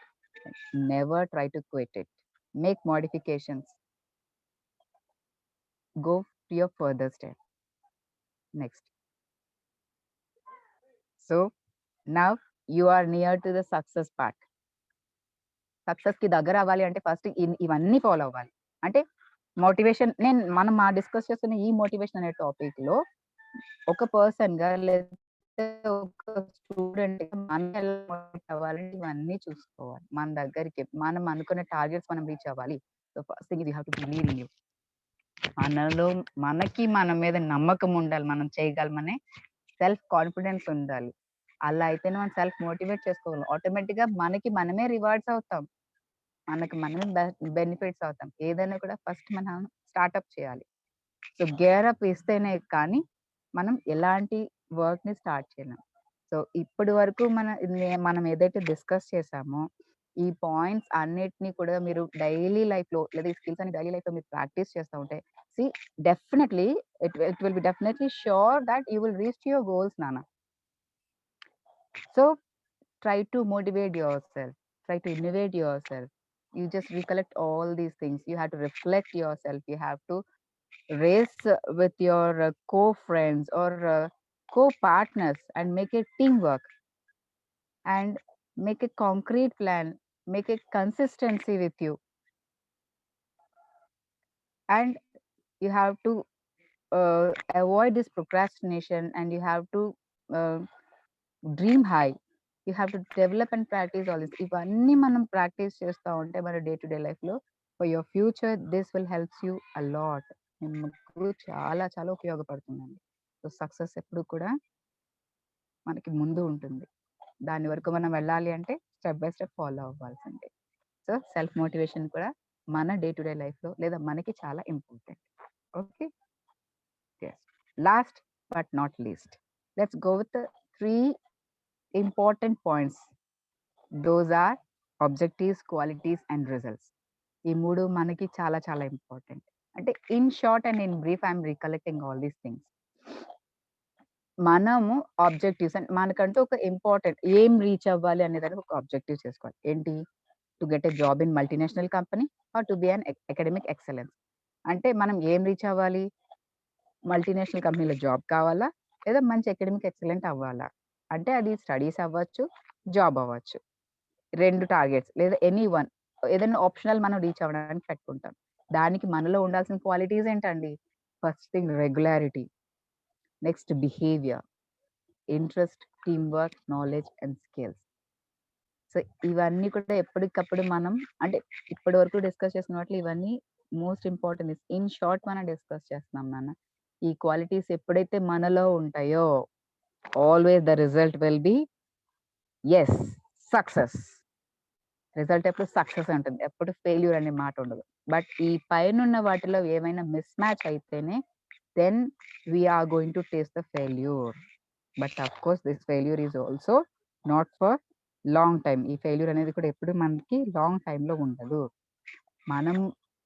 Never try to quit it. Make modifications. Go to your further step. Next. So, now you are near to the success part. సక్సెస్‌కి దగ్గరవ్వాలి అంటే ఫస్ట్ ఇవన్నీ ఫాలో అవ్వాలి. అంటే మోటివేషన్ మనం డిస్కస్ చేస్తున్న ఈ మోటివేషన్ అనే టాపిక్‌లో ఒక పర్సన్‌గా లేకపోతే ఒక స్టూడెంట్‌గా మనం ఎలా మోటివేట్ అవ్వాలంటే ఇవన్నీ చూసుకోవాలి. మన దగ్గరికి మనం అనుకున్న టార్గెట్స్ మనం రీచ్ అవ్వాలి. So, first thing you have to believe in you. మనకి మన మీద నమ్మకం ఉండాలి. మనం చేయగలమనే సెల్ఫ్ కాన్ఫిడెన్స్ ఉండాలి. అలా అయితేనే మనం సెల్ఫ్ మోటివేట్ చేసుకోగలం. ఆటోమేటిక్‌గా మనకి మనమే రివార్డ్స్ అవుతాం. మనకి మనమే బెనిఫిట్స్ అవుతాం. ఏదైనా కూడా ఫస్ట్ మనం స్టార్టప్ చేయాలి. సో, గేర్ అప్ ఇస్తేనే కానీ మనం ఎలాంటి వర్క్‌ని స్టార్ట్ చేయలేం. సో, ఇప్పటి వరకు మనం ఏదైతే డిస్కస్ చేసామో, ఈ పాయింట్స్ అన్నిటిని కూడా మీరు డైలీ లైఫ్‌లో లేదా ఈ స్కిల్స్ అన్ని డైలీ లైఫ్‌లో మీరు ప్రాక్టీస్ చేస్తా ఉంటే definitely it will be definitely sure that you will reach your goals నాన్న. So, try to motivate yourself, try to innovate yourself. You just recollect all these things. You have to reflect yourself. You have to race with your co-friends or co-partners and make a teamwork and make a concrete plan, make a consistency with you. And you have to avoid this procrastination and you have to uh, dream high. You have to develop and practice all this. ఇవన్నీ మనం ప్రాక్టీస్ చేస్తా ఉంటే మన డే టు డే లైఫ్‌లో for your future this will helps you a lot. మీకు చాలా చాలా ఉపయోగపడుతుందండి. సో, సక్సెస్ ఎప్పుడు కూడా మనకి ముందు ఉంటుంది. దాని వరకు మనం వెళ్ళాలి అంటే స్టెప్ బై స్టెప్ ఫాలో అవ్వాల్సిందే. సో, సెల్ఫ్ మోటివేషన్ కూడా మన డే టు డే లైఫ్‌లో లేదా మనకి చాలా important. Okay. Yes. Last but not least. Let's go with 3 important points. Those are objectives, qualities and results. ఈ 3 మనకి చాలా చాలా ఇంపార్టెంట్. అంటే in short and in brief I am recollecting all these things. మనము ఆబ్జెక్టివ్స్ అండ్ మనకంటూ ఒక ఇంపార్టెంట్ ఏం రీచ్ అవ్వాలి అనే దానికి ఒక ఆబ్జెక్టివ్ చేసుకోవాలి. ఏంటి? To get a job in multinational company or to be an academic excellence. అంటే మనం ఏం రీచ్ అవ్వాలి? మల్టీనేషనల్ కంపెనీలో జాబ్ కావాలా? లేదా మంచి అకాడమిక్ ఎక్సలెంట్ అవ్వాలా? అంటే అది స్టడీస్ అవ్వచ్చు, జాబ్ అవ్వచ్చు. 2 టార్గెట్స్ లేదా ఎనీ వన్ ఏదైనా ఆప్షనల్ మనం రీచ్ అవ్వడానికి పెట్టుకుంటాం. దానికి మనలో ఉండాల్సిన క్వాలిటీస్ ఏంటండి? First thing regularity, next behaviour, interest, team work, knowledge and skills. So, ఇవన్నీ కూడా ఎప్పటికప్పుడు మనం అంటే ఇప్పటి వరకు డిస్కస్ చేసిన వాటిలో ఇవన్నీ మోస్ట్ ఇంపార్టెంట్. ఇన్ షార్ట్ మనం డిస్కస్ చేస్తున్నాం నాన్న. ఈ క్వాలిటీస్ ఎప్పుడైతే మనలో ఉంటాయో always the result will be yes success. Result ఎప్పుడు సక్సెస్ ఉంటుంది. ఎప్పుడు ఫెయిల్యూర్ అనే మాట ఉండదు. బట్ ఈ పైనున్న వాటిలో ఏమైనా మిస్ మ్యాచ్ అయితేనే then we are going to taste the failure. But of course this failure is also not for long time. ఈ ఫెయిల్యూర్ అనేది కూడా ఎప్పుడు మనకి లాంగ్ టైమ్‌లో ఉండదు. మనం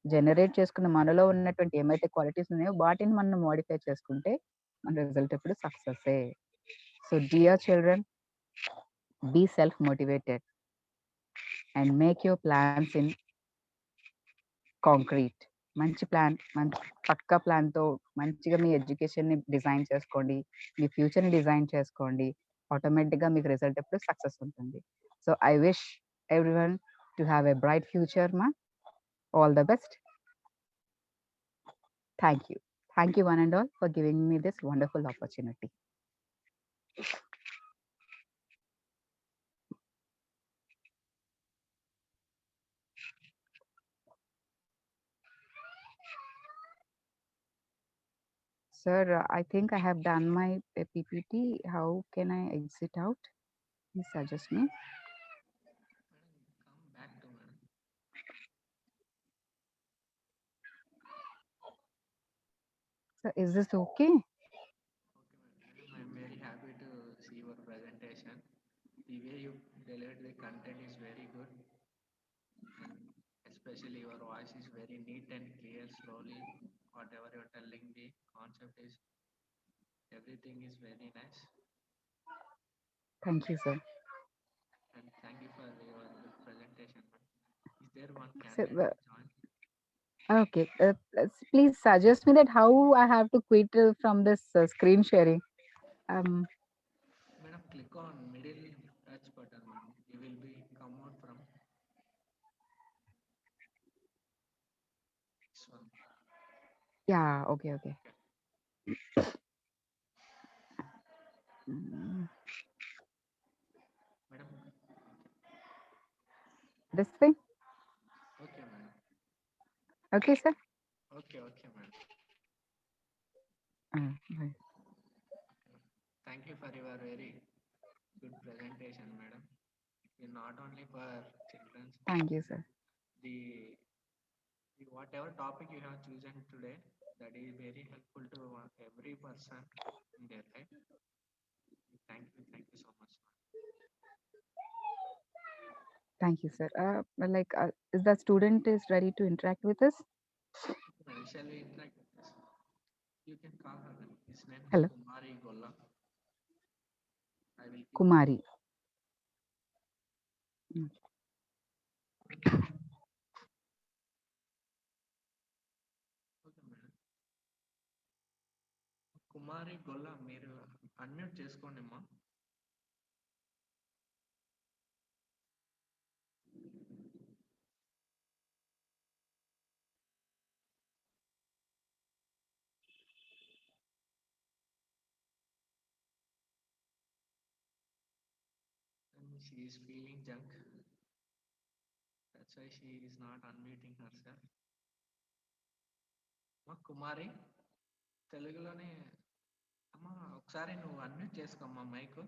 జనరేట్ చేసుకున్న మనలో ఉన్నటువంటి ఏమైతే క్వాలిటీస్ ఉన్నాయో వాటిని మనం మోడిఫై చేసుకుంటే మన రిజల్ట్ ఎప్పుడు సక్సెస్సే. So dear children, be self motivated and make your plans in concrete. మంచి ప్లాన్, మంచి పక్కా ప్లాన్‌తో మంచిగా మీ ఎడ్యుకేషన్‌ని డిజైన్ చేసుకోండి. మీ ఫ్యూచర్‌ని డిజైన్ చేసుకోండి. ఆటోమేటిక్‌గా మీకు రిజల్ట్ ఎప్పుడు సక్సెస్ ఉంటుంది. So I wish everyone to have a bright future మా. All the best. Thank you. Thank you one and all for giving me this wonderful opportunity. Sir, I think I have done my PPT. How can I exit out? Please suggest me. Come back to madam. Sir, is this okay? Okay, madam. I'm very happy to see your presentation. The way you delivered the content is very good, and especially your voice is very neat and clear. Slowly, whatever you're telling, the concept is everything is very nice. Thank you, sir. And thank you for your good presentation, ma'am. Is there one Sir, candidate to join? okay. Please suggest me that how I have to quit from this screen sharing. Um, Madam, click on middle touch button, madam. You will be come out from this one. yeah. Okay. Okay. Okay. Mm, Madam, This thing. okay, madam. Okay, sir. Okay, okay, madam. Right. Thank you for your very good presentation, madam. It's not only for children, Thank you, sir. the, the whatever topic you have chosen today, that is very helpful to every person in their life. Thank you so much. Thank you, sir. Is the student is ready to interact with us? Madam, shall we interact with this? You can call her. His name is Hello, Kumari Golla. I will give. Kumari. Mm. Okay, madam. కుమారి గొల్ల మీరు అన్మ్యూట్ చేసుకోండి అమ్మా. She is feeling junk. That's why she is not unmuting herself. అమ్మా కుమారి, తెలుగులోనే అమ్మా ఒకసారి నువ్వు అన్మ్యూట్ చేసుకోమ్మా mic.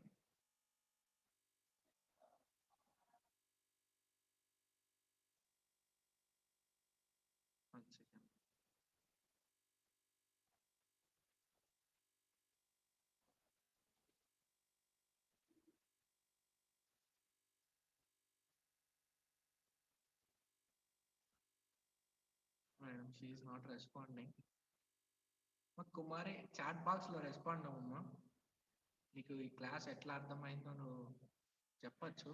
Madam, she is not responding. మా కుమారి చాట్ బాక్స్లో రెస్పాండ్ అవ్వమ్మా. నీకు ఈ క్లాస్ ఎట్లా అర్థమైందో నువ్వు చెప్పచ్చు.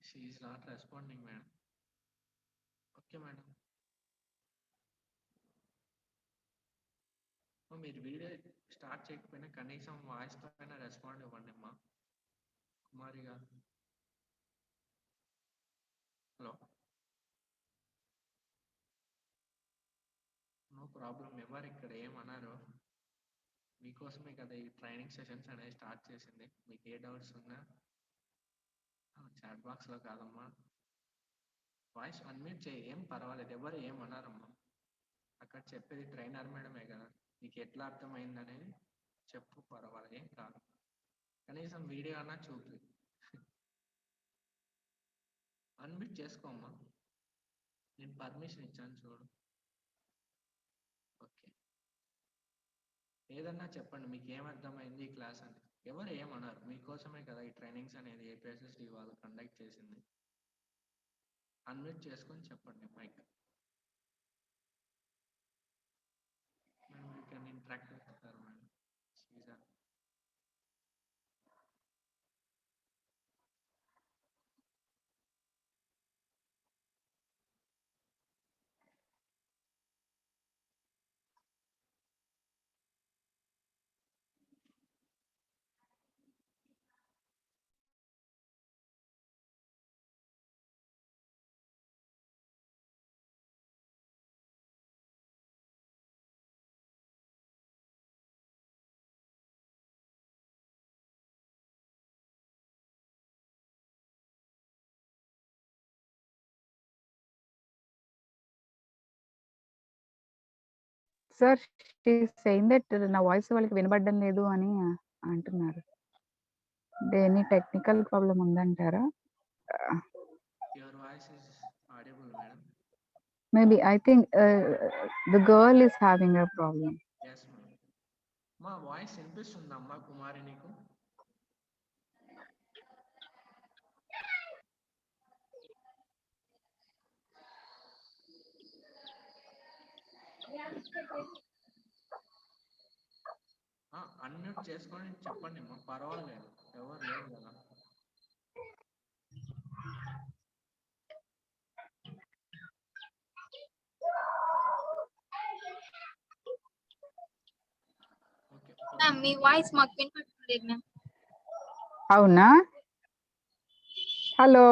She is not responding madam. Okay madam. మీరు వీడియో స్టార్ట్ చేయకపోయినా కనీసం వాయిస్ పైన రెస్పాండ్ ఇవ్వండి అమ్మా కుమారి గారు. హలో, నో ప్రాబ్లం, ఎవరు ఇక్కడ ఏమన్నారు, మీకోసమే కదా ఈ ట్రైనింగ్ సెషన్స్ అనేది స్టార్ట్ చేసింది. మీకు ఏ డౌట్స్ ఉన్నా చాట్ బాక్స్లో కాదమ్మా, వాయిస్ అన్మ్యూట్ చేయి, ఏం పర్వాలేదు, ఎవరు ఏమన్నారమ్మా. అక్కడ చెప్పేది ట్రైనర్ మేడమే కదా, నీకు ఎట్లా అర్థమైందనేది చెప్పు, పర్వాలేదు, ఏం కాదు. కనీసం వీడియో అన్నా చూపి. అన్మ్యూట్ చేసుకోమ్మా, నేను పర్మిషన్ ఇచ్చాను చూడు. ఓకే, ఏదన్నా చెప్పండి, మీకు ఏమర్థమైంది ఈ క్లాస్ అని. ఎవరు ఏమన్నారు, మీకోసమే కదా ఈ ట్రైనింగ్స్ అనేది ఏపీఎస్ఎస్డి వాళ్ళు కండక్ట్ చేసింది. అన్మ్యూట్ చేసుకొని చెప్పండి mic. Madam you can interact with her madam. Sreeja. Sir she saying that నా వాయిస్ వాళ్ళకి వినబడడం లేదు అని అంటున్నారు. ఎనీ టెక్నికల్ ప్రాబ్లం ఉందంటారా? Your voice is audible madam. Maybe I think the girl is having a problem. Yes madam. మా వాయిస్ వినిపిస్తుందమ్మా కుమారి నీకు? అన్మ్యూట్ చేసుకొని చెప్పండి అమ్మా, పర్వాలేదు, ఎవరు లేదు కదా. మ్యామ్ మీ వాయిస్ మాకు వినపడలేదు మ్యామ్. అవునా? హలో,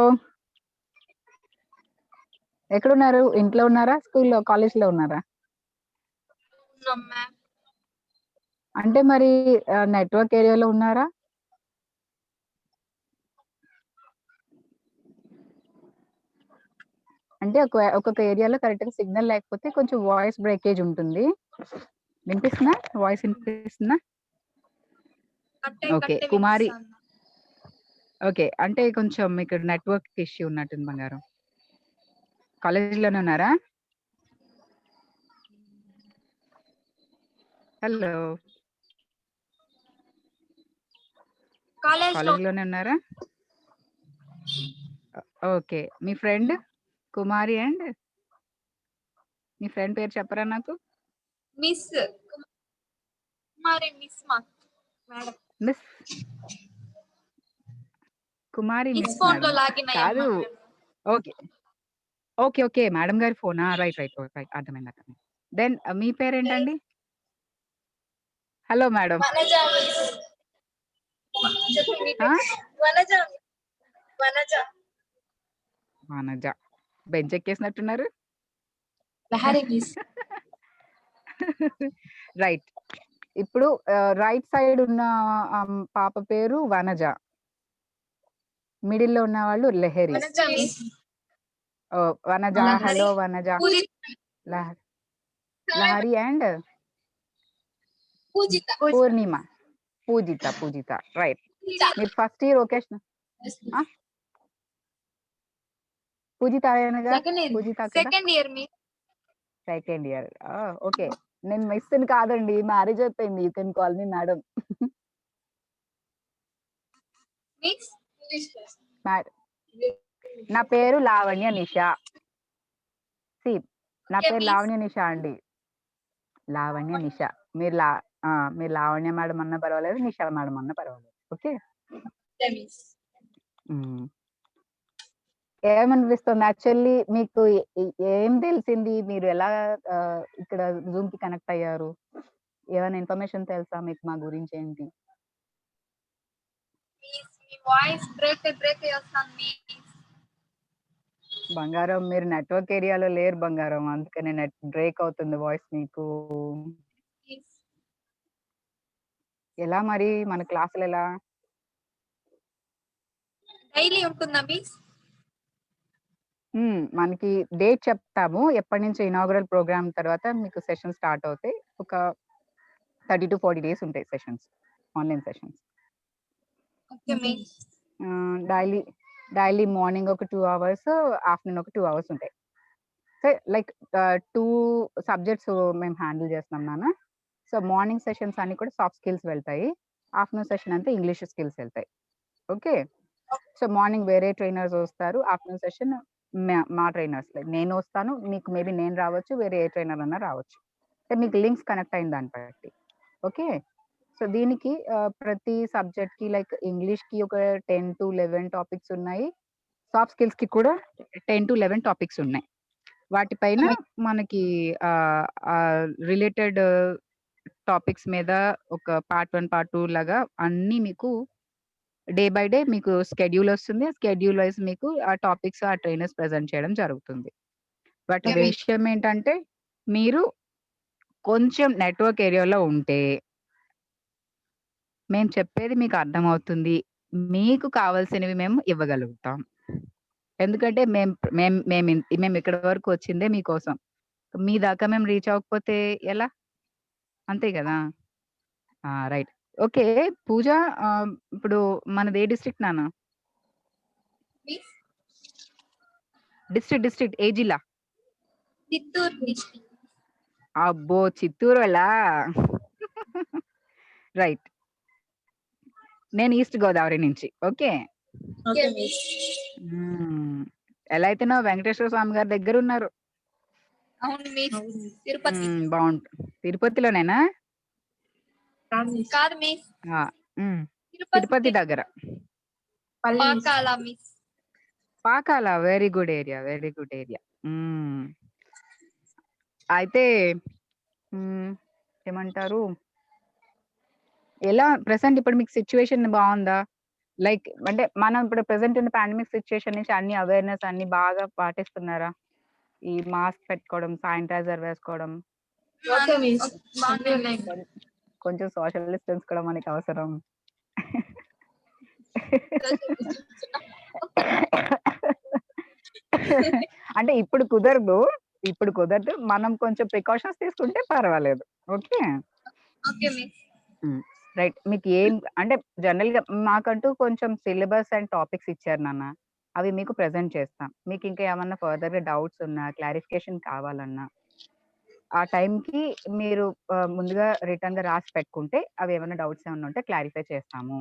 ఎక్కడున్నారు? ఇంట్లో ఉన్నారా, స్కూల్లో, కాలేజ్లో ఉన్నారా? ఉన్నాం మ్యామ్. అంటే మరి నెట్వర్క్ ఏరియాలో ఉన్నారా? అంటే ఒక్కొక్క ఏరియాలో కరెక్ట్గా సిగ్నల్ లేకపోతే కొంచెం వాయిస్ బ్రేకేజ్ ఉంటుంది. వినిపిస్తుందా? వాయిస్ వినిపిస్తుందా? ఓకే కుమారి, ఓకే, అంటే కొంచెం మీకు నెట్వర్క్ ఇష్యూ ఉన్నట్టుంది బంగారం. కాలేజీలోనే ఉన్నారా? హలో, కాలేజీలోనే ఉన్నారా? Okay, me friend Kumari and me friend పేరు చెప్పరా నాకు? మిస్ కుమారి, మిస్ మేడం. మిస్ కుమారి మిస్ మిస్ ఫోన్ లో మేడం లాగిన్ కాదు. అయ్యాం. ఓకే ఓకే ఓకే, మేడం గారి ఫోనా? రైట్ రైట్ రైట్, అర్థమైంది అర్థమైంది. దెన్ మీ పేరేంటండి? Hello madam. Vanaja miss. Vanaja Vanaja Vanaja. Bench ఎక్కేసినట్టున్నారు. లహరి మిస్. రైట్, ఇప్పుడు రైట్ సైడ్ ఉన్న పాప పేరు వనజ, మిడిల్ లో ఉన్న వాళ్ళు Lahari. Vanaja miss. Vanaja, Lahari. Hello Vanaja. Lahari and Pujitha. Purnima. Pujitha, Pujitha, right. మీరు ఫస్ట్ ఇయర్ వొకేషనల్ పూజిత అయినగా? పూజిత సెకండ్ ఇయర్ మీ. Second year, okay. నేను మిస్ కాదండి, మ్యారేజ్ అయిపోయింది. You can call me madam. నా పేరు లావణ్య నిషా. సి, నా పేరు లావణ్య నిషా అండి. లావణ్య నిషా. మీరు లావణ్య మేడం అన్న పర్వాలేదు, నిషా మేడం అన్న పర్వాలేదు. ఓకే, ఏమనిపిస్తుంది? యాక్చువల్లీ మీకు ఏం తెలిసింది? మీరు ఎలా ఇక్కడ జూమ్‌కి కనెక్ట్ అయ్యారు? ఏమైనా ఇన్ఫర్మేషన్ తెలుసా మీకు మా గురించి ఏంటి? మిస్ మీ వాయిస్ బ్రేక్ అయ్యి వస్తుంది మిస్. బంగారం మీరు నెట్వర్క్ ఏరియాలో లేరు బంగారం. అందుకనే నెట్ బ్రేక్ అవుతుంది వాయిస్ మీకు. మిస్ ఎలా మరి మన క్లాసులెలా? డైలీ ఉంటుందా మిస్? మనకి డేట్ చెప్తాము. ఎప్పటినుంచి ఇనాగరల్ ప్రోగ్రామ్ తర్వాత మీకు సెషన్స్ స్టార్ట్ అవుతాయి. ఒక 30 to 40 డేస్ ఉంటాయి sessions. Online sessions. Okay miss. Daily morning ఒక 2 అవర్స్, ఆఫ్టర్‌నూన్ ఒక 2 అవర్స్ ఉంటాయి. సో, లైక్ 2 సబ్జెక్ట్స్ మేము హ్యాండిల్ చేస్తున్నాం నాన్న. సో, మార్నింగ్ సెషన్స్ అన్నీ కూడా సాఫ్ట్ స్కిల్స్ వెళ్తాయి. ఆఫ్టర్‌నూన్ సెషన్ అంతా ఇంగ్లీష్ స్కిల్స్ వెళ్తాయి. ఓకే. సో, మార్నింగ్ వేరే ట్రైనర్స్ వస్తారు. ఆఫ్టర్‌నూన్ సెషన్ మా ట్రైనర్స్ లైక్ నేను వస్తాను. మీకు మేబీ నేను రావచ్చు. వేరే ఏ ట్రైనర్ అన్నా రావచ్చు. అంటే మీకు లింక్స్ కనెక్ట్ అయిన దాన్ని బట్టి. ఓకే. సో, దీనికి ప్రతి సబ్జెక్ట్‌కి లైక్ ఇంగ్లీష్‌కి ఒక 10-11 టాపిక్స్ ఉన్నాయి. సాఫ్ట్ స్కిల్స్‌కి కూడా 10-11 టాపిక్స్ ఉన్నాయి. వాటిపైన మనకి రిలేటెడ్ టాపిక్స్ మీద ఒక పార్ట్ 1, పార్ట్ 2 లాగా అన్నీ మీకు డే బై డే మీకు షెడ్యూల్ వస్తుంది. షెడ్యూల్ వైస్ మీకు ఆ టాపిక్స్ ఆ ట్రైనర్స్ ప్రెజెంట్ చేయడం జరుగుతుంది. But Okay. విషయం ఏంటంటే మీరు కొంచెం నెట్వర్క్ ఏరియాలో ఉంటే మేము చెప్పేది మీకు అర్థమవుతుంది. మీకు కావాల్సినవి మేము ఇవ్వగలుగుతాం. ఎందుకంటే మేము ఇక్కడి వరకు వచ్చిందే మీకోసం. మీ దాకా మేము రీచ్ అవ్వకపోతే ఎలా? అంతే గదా! రైట్. ఓకే. పూజ ఇప్పుడు మనది ఏ డిస్ట్రిక్ట్ నాన్న? మిస్ డిస్ట్రిక్ట్ ఏ జిల్లా? చిత్తూరు డిస్ట్రిక్ట్. అబ్బో! చిత్తూరోలా? రైట్. నేను ఈస్ట్ గోదావరి నుంచి. ఓకే. Okay miss. ఎలా అయితేనో వెంకటేశ్వర స్వామి గారి దగ్గరున్నారు. అవును మిస్. తిరుపతి. తిరుపతిలోనేనా? కాదు మిస్. తిరుపతి దగ్గర. Pakala miss. Pakala very good area. అయితే ఏమంటారు? ఎలా ప్రెజెంట్ ఇప్పుడు మీకు సిట్యుయేషన్ బావుందా? లైక్ అంటే మనం ఇప్పుడు ప్రెజెంట్ ఉన్న పాండమిక్ సిట్యుయేషన్ నుంచి అన్ని అవేర్‌నెస్ అన్ని బాగా పాటిస్తున్నారా? ఈ మాస్క్ పెట్టుకోవడం, శానిటైజర్ వేసుకోవడం. Okay miss. బాగున్నాయి. కొంచెం సోషల్ డిస్టెన్స్ కూడా మనకి అవసరం. అంటే ఇప్పుడు కుదరదు. మనం కొంచెం ప్రికాషన్స్ తీసుకుంటే పర్వాలేదు. ఓకే. Okay miss. రైట్. మీకు ఏం అంటే జనరల్‌గా మాకంటూ కొంచెం సిలబస్ అండ్ టాపిక్స్ ఇచ్చారు నాన్న. అవి మీకు ప్రెజెంట్ చేస్తాం. మీకు ఇంకా ఏమన్నా ఫర్దర్‌గా డౌట్స్ ఉన్నా, క్లారిఫికేషన్ కావాలన్నా, ఆ టైంకి మీరు ముందుగా రిటర్న్‌గా రాసి పెట్టుకుంటే అవి ఏమన్నా డౌట్స్ ఏమన్నా ఉంటే క్లారిఫై చేస్తాము.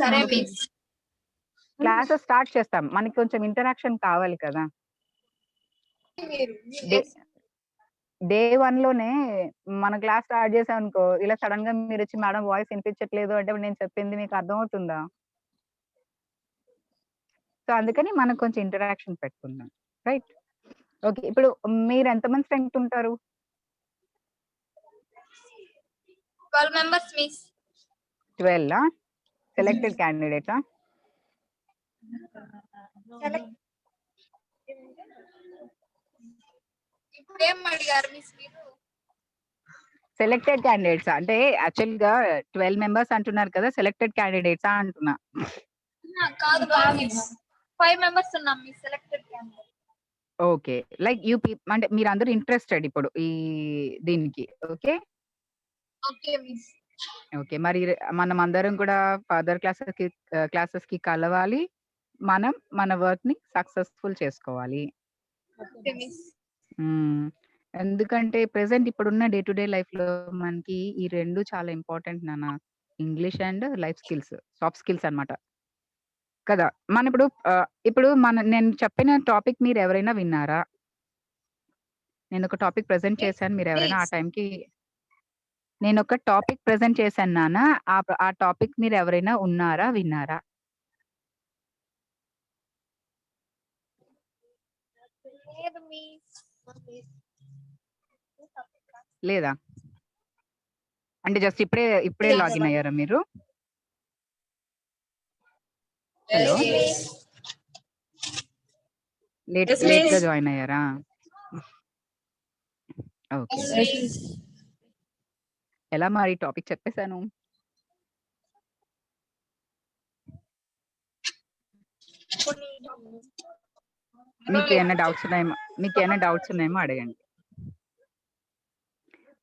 సరే మిస్. క్లాసెస్ స్టార్ట్ చేస్తాం. మనకి కొంచెం ఇంటరాక్షన్ కావాలి కదా! డే 1లోనే మన క్లాస్ స్టార్ట్ చేసామనుకో, ఇలా సడెన్‌గా మీరొచ్చి మేడం వాయిస్ వినిపించట్లేదు అంటే నేను చెప్పింది మీకు అర్థమవుతుందా? సో, అందుకని మనం కొంచెం ఇంటరాక్షన్ పెట్టుకుందాం. రైట్. ఓకే. ఇప్పుడు మీరు ఎంతమంది స్ట్రెంగ్త్ ఉంటారు? 12 మెంబర్స్ మిస్. 12 సెలెక్టెడ్ క్యాండిడేట్సా? ఇప్పుడేం అడిగారు మిస్ మీరు? సెలెక్టెడ్ క్యాండిడేట్సా? అంటే యాక్చువల్‌గా 12 మెంబర్స్ అంటున్నారు కదా! సెలెక్టెడ్ క్యాండిడేట్సా అంటున్నా. కాదు మిస్. 5 మెంబర్స్ ఉన్నాం miss selected candidate. Okay. Like అంటే మీరందరూ ఇంట్రెస్టెడ్ ఇప్పుడు ఈ దీనికి. ఓకే. Okay miss. ఓకే. మరి మనమందరం కూడా ఫర్దర్ క్లాసెస్‌కి కలవాలి. మనం మన వర్క్‌ని సక్సెస్‌ఫుల్ చేసుకోవాలి. Okay miss. ఎందుకంటే ప్రెజెంట్ ఇప్పుడున్న డే టు డే లైఫ్‌లో మనకి ఈ 2 చాలా ఇంపార్టెంట్ నాన్న. English and life skills, soft skills అన్నమాట. కదా! ఇప్పుడు నేను చెప్పిన టాపిక్ మీరెవరైనా విన్నారా? నేనొక టాపిక్ ప్రెజెంట్ చేశాను. మీరెవరైనా ఆ టైంకి నేనొక టాపిక్ ప్రెజెంట్ చేశాను నాన్న. ఆ టాపిక్ మీరెవరైనా ఉన్నారా? విన్నారా? లేదు మిస్. లేదా? అంటే జస్ట్ ఇప్పుడే లాగిన్ అయ్యారా మీరు? హలో! లేట్‌గా జాయిన్ అయ్యారా? ఓకే. ఎలా మరి టాపిక్ చెప్పేసాను. మీకేమైనా డౌట్స్ ఉన్నాయేమో అడగండి.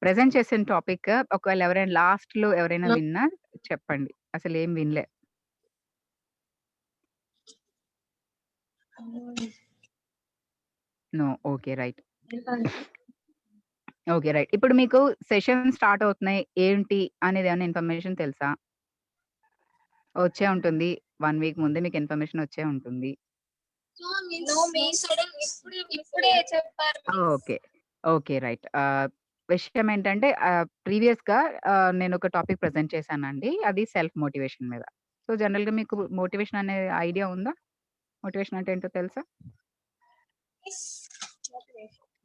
ప్రెజెంట్ చేసిన టాపిక్ ఒకవేళ ఎవరైనా లాస్ట్‌లో ఎవరైనా విన్నా చెప్పండి. అసలేం వినలే. No. Okay. Right. Okay. Right. ఇప్పుడు మీకు సెషన్ స్టార్ట్ అవుతున్నాయి. ఏంటి అనేది ఏమైనా ఇన్ఫర్మేషన్ తెలుసా? వచ్చే ఉంటుంది. 1 వీక్ ముందే మీకు ఇన్ఫర్మేషన్ వచ్చే ఉంటుంది. No miss. ఇప్పుడే చెప్పారు మిస్. ఓకే. ఓకే. రైట్. విషయం ఏంటంటే ప్రీవియస్‌గా నేను ఒక టాపిక్ ప్రెజెంట్ చేశానండి. అది సెల్ఫ్ మోటివేషన్ మీద. సో, జనరల్‌గా మీకు మోటివేషన్ అనే ఐడియా ఉందా? మోటివేషన్ అంటే ఏంటో తెలుసా?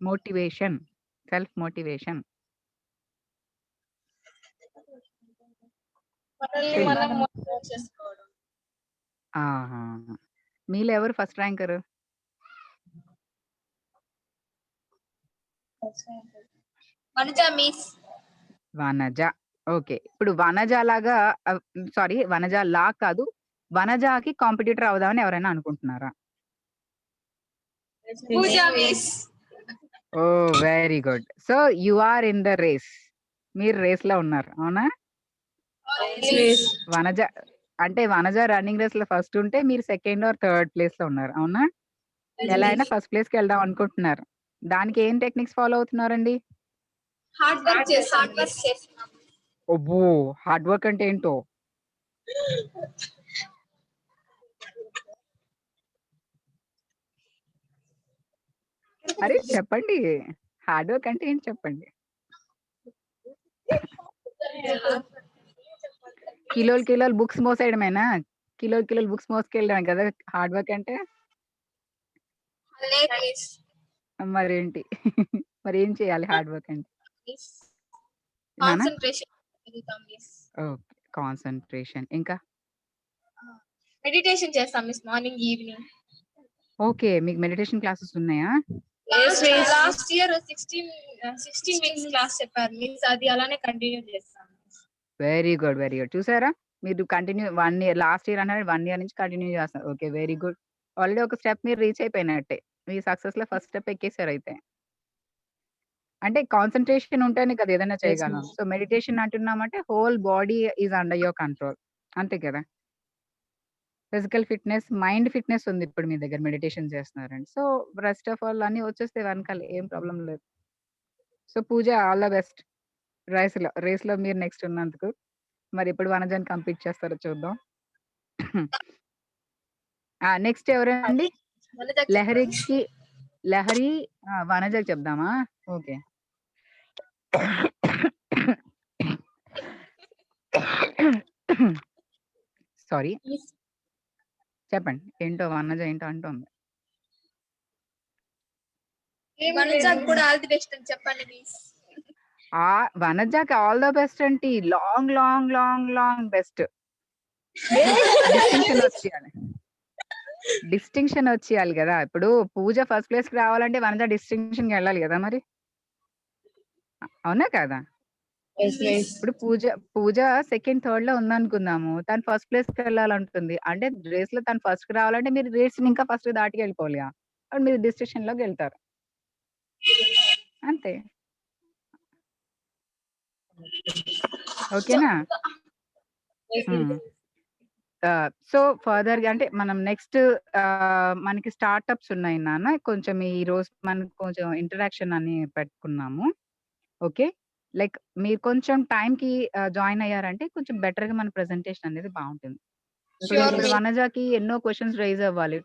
మోటివేషన్. Self motivation. మనల్ని మనం మోటివేట్ చేసుకోవడం. ఆహా! మీలో ఎవరు first ranker? Vanaja miss. Vanaja. Okay. ఇప్పుడు వనజలాగా వనజలా కాదు. వనజకి కాంపిటీటర్ అవుదామని ఎవరైనా అనుకుంటున్నారా? Pooja miss. Oh! Very good. So, you are in the race. మీరు రేస్‌లో ఉన్నారు. అవునా? వనజ రన్నింగ్ రేస్‌లో ఫస్ట్ ఉంటే మీరు సెకండ్ ఆర్ థర్డ్ ప్లేస్‌లో ఉన్నారు. అవునా? ఎలా అయినా ఫస్ట్ ప్లేస్‌కి వెళ్దాం అనుకుంటున్నారు. దానికి ఏం టెక్నిక్స్ ఫాలో అవుతున్నారండి? హార్డ్ వర్క్ చేస్తున్నాం. అబ్బో! హార్డ్ వర్క్ అంటే ఏంటో? అరే చెప్పండి. హార్డ్ వర్క్ అంటే ఏంటి చెప్పండి? కిలోలు బుక్స్ మోసేయడమేనా? కిలోలు బుక్స్ మోసుకెళ్ళడమే కదా హార్డ్ వర్క్ అంటే? లేదు మిస్. మరేంటి? మరేం చేయాలి హార్డ్ వర్క్ అంటే? నానా? కాన్సంట్రేషన్ చేస్తాం మిస్. ఓకే. కాన్సంట్రేషన్. ఇంకా? మెడిటేషన్ చేస్తాం మిస్ మార్నింగ్ ఈవినింగ్. ఓకే. మీకు మెడిటేషన్ క్లాసెస్ ఉన్నాయా? లాస్ట్ ఇయర్ 16 వీక్స్ క్లాస్ చెప్పారు మిస్. అది అలానే కంటిన్యూ చేస్తాం. Very good. Very good. చూసారా? మీరు కంటిన్యూ 1 ఇయర్ లాస్ట్ ఇయర్ అన్నారు 1 ఇయర్ నుంచి కంటిన్యూ చేస్తున్నారు. ఓకే. Very good. ఆల్రెడీ ఒక స్టెప్ మీరు రీచ్ అయిపోయినట్టే. మీ సక్సెస్‌లో ఫస్ట్ స్టెప్ ఎక్కేసారైతే. అంటే కాన్సంట్రేషన్ ఉంటేనే కదా ఏదైనా చేయగలం. సో, మెడిటేషన్ అంటున్నామంటే whole body is under your control. అంతే కదా! ఫిజికల్ ఫిట్‌నెస్, మైండ్ ఫిట్‌నెస్ ఉంది ఇప్పుడు మీ దగ్గర మెడిటేషన్ చేస్తున్నారండి. సో, రెస్ట్ ఆఫ్ ఆల్ అన్నీ వచ్చేస్తాయి వెనకాల ఏం ప్రాబ్లమ్ లేదు. So, Pooja all the best. రేస్‌లో మీరు నెక్స్ట్ ఉన్నందుకు. మరి ఎప్పుడు వనజని కంప్లీట్ చేస్తారో చూద్దాం. నెక్స్ట్ ఎవరండి? లహరి వనజకి చెప్దామా? ఓకే. సారీ. చెప్పండి. ఏంటో వనజ ఏంటో అంటోంది. వనజకి కూడా ఆల్ ది బెస్ట్ అని చెప్పండి మిస్. వనజకి ఆల్ ద బెస్ట్ అంటే లాంగ్ బెస్ట్. డిస్టింక్షన్ వచ్చేయాలి. డిస్టింక్షన్ వచ్చేయాలి కదా! ఇప్పుడు పూజ ఫస్ట్ ప్లేస్‌కి రావాలంటే వనజ డిస్టింక్షన్‌కి వెళ్ళాలి కదా మరి. అవునా కాదా? ఇప్పుడు పూజ సెకండ్, థర్డ్‌లో ఉందనుకుందాము. తను ఫస్ట్ ప్లేస్‌కి వెళ్ళాలంటుంది. అంటే రేస్‌లో తను ఫస్ట్‌కి రావాలంటే మీరు రేస్‌ని ఇంకా ఫస్ట్ దాటి వెళ్ళిపోవాలిగా. అప్పుడు మీరు డిస్టింక్షన్‌లోకి వెళ్తారు. అంతే. ఓకేనా? హ్మ్. సో, ఫర్దర్‌గా అంటే మనం నెక్స్ట్ మనకి స్టార్టప్స్ ఉన్నాయి నాన్న. కొంచెం ఈరోజు మనం కొంచెం ఇంటరాక్షన్ అని పెట్టుకున్నాము. ఓకే. లైక్ మీరు కొంచెం టైంకి జాయిన్ అయ్యారంటే కొంచెం బెటర్‌గా మన ప్రెజెంటేషన్ అనేది బావుంటుంది. ఇప్పుడు వనజకి ఎన్నో క్వెషన్స్ రైజ్ అవ్వాలి.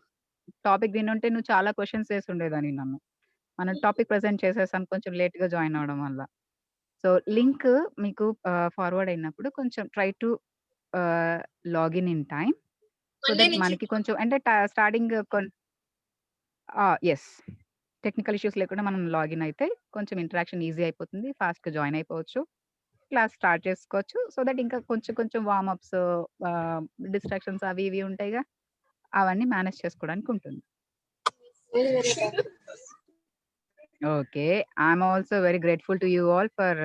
టాపిక్ వినుంటే నువ్వు చాలా క్వెషన్స్ వేసుండేదానివి నన్ను. మనం టాపిక్ ప్రెజెంట్ చేసేసాం కొంచెం లేట్‌గా జాయిన్ అవ్వడం వల్ల. సో, లింక్ మీకు ఫార్వర్డ్ అయినప్పుడు కొంచెం try to login in time. So Monday that నుంచి మనకి కొంచెం అంటే స్టార్టింగ్ యెస్. టెక్నికల్ ఇష్యూస్ లేకుండా మనం లాగిన్ అయితే కొంచెం ఇంటరాక్షన్ ఈజీ అయిపోతుంది. ఫాస్ట్‌గా జాయిన్ అయిపోవచ్చు. క్లాస్ స్టార్ట్ చేసుకోవచ్చు. సో దట్ ఇంకా కొంచెం కొంచెం వార్మప్స్ డిస్ట్రాక్షన్స్ అవి ఇవి ఉంటాయిగా. అవన్నీ మేనేజ్ చేసుకోవడానికి ఉంటుంది. Very thank you. Okay. I'm also very grateful to you all for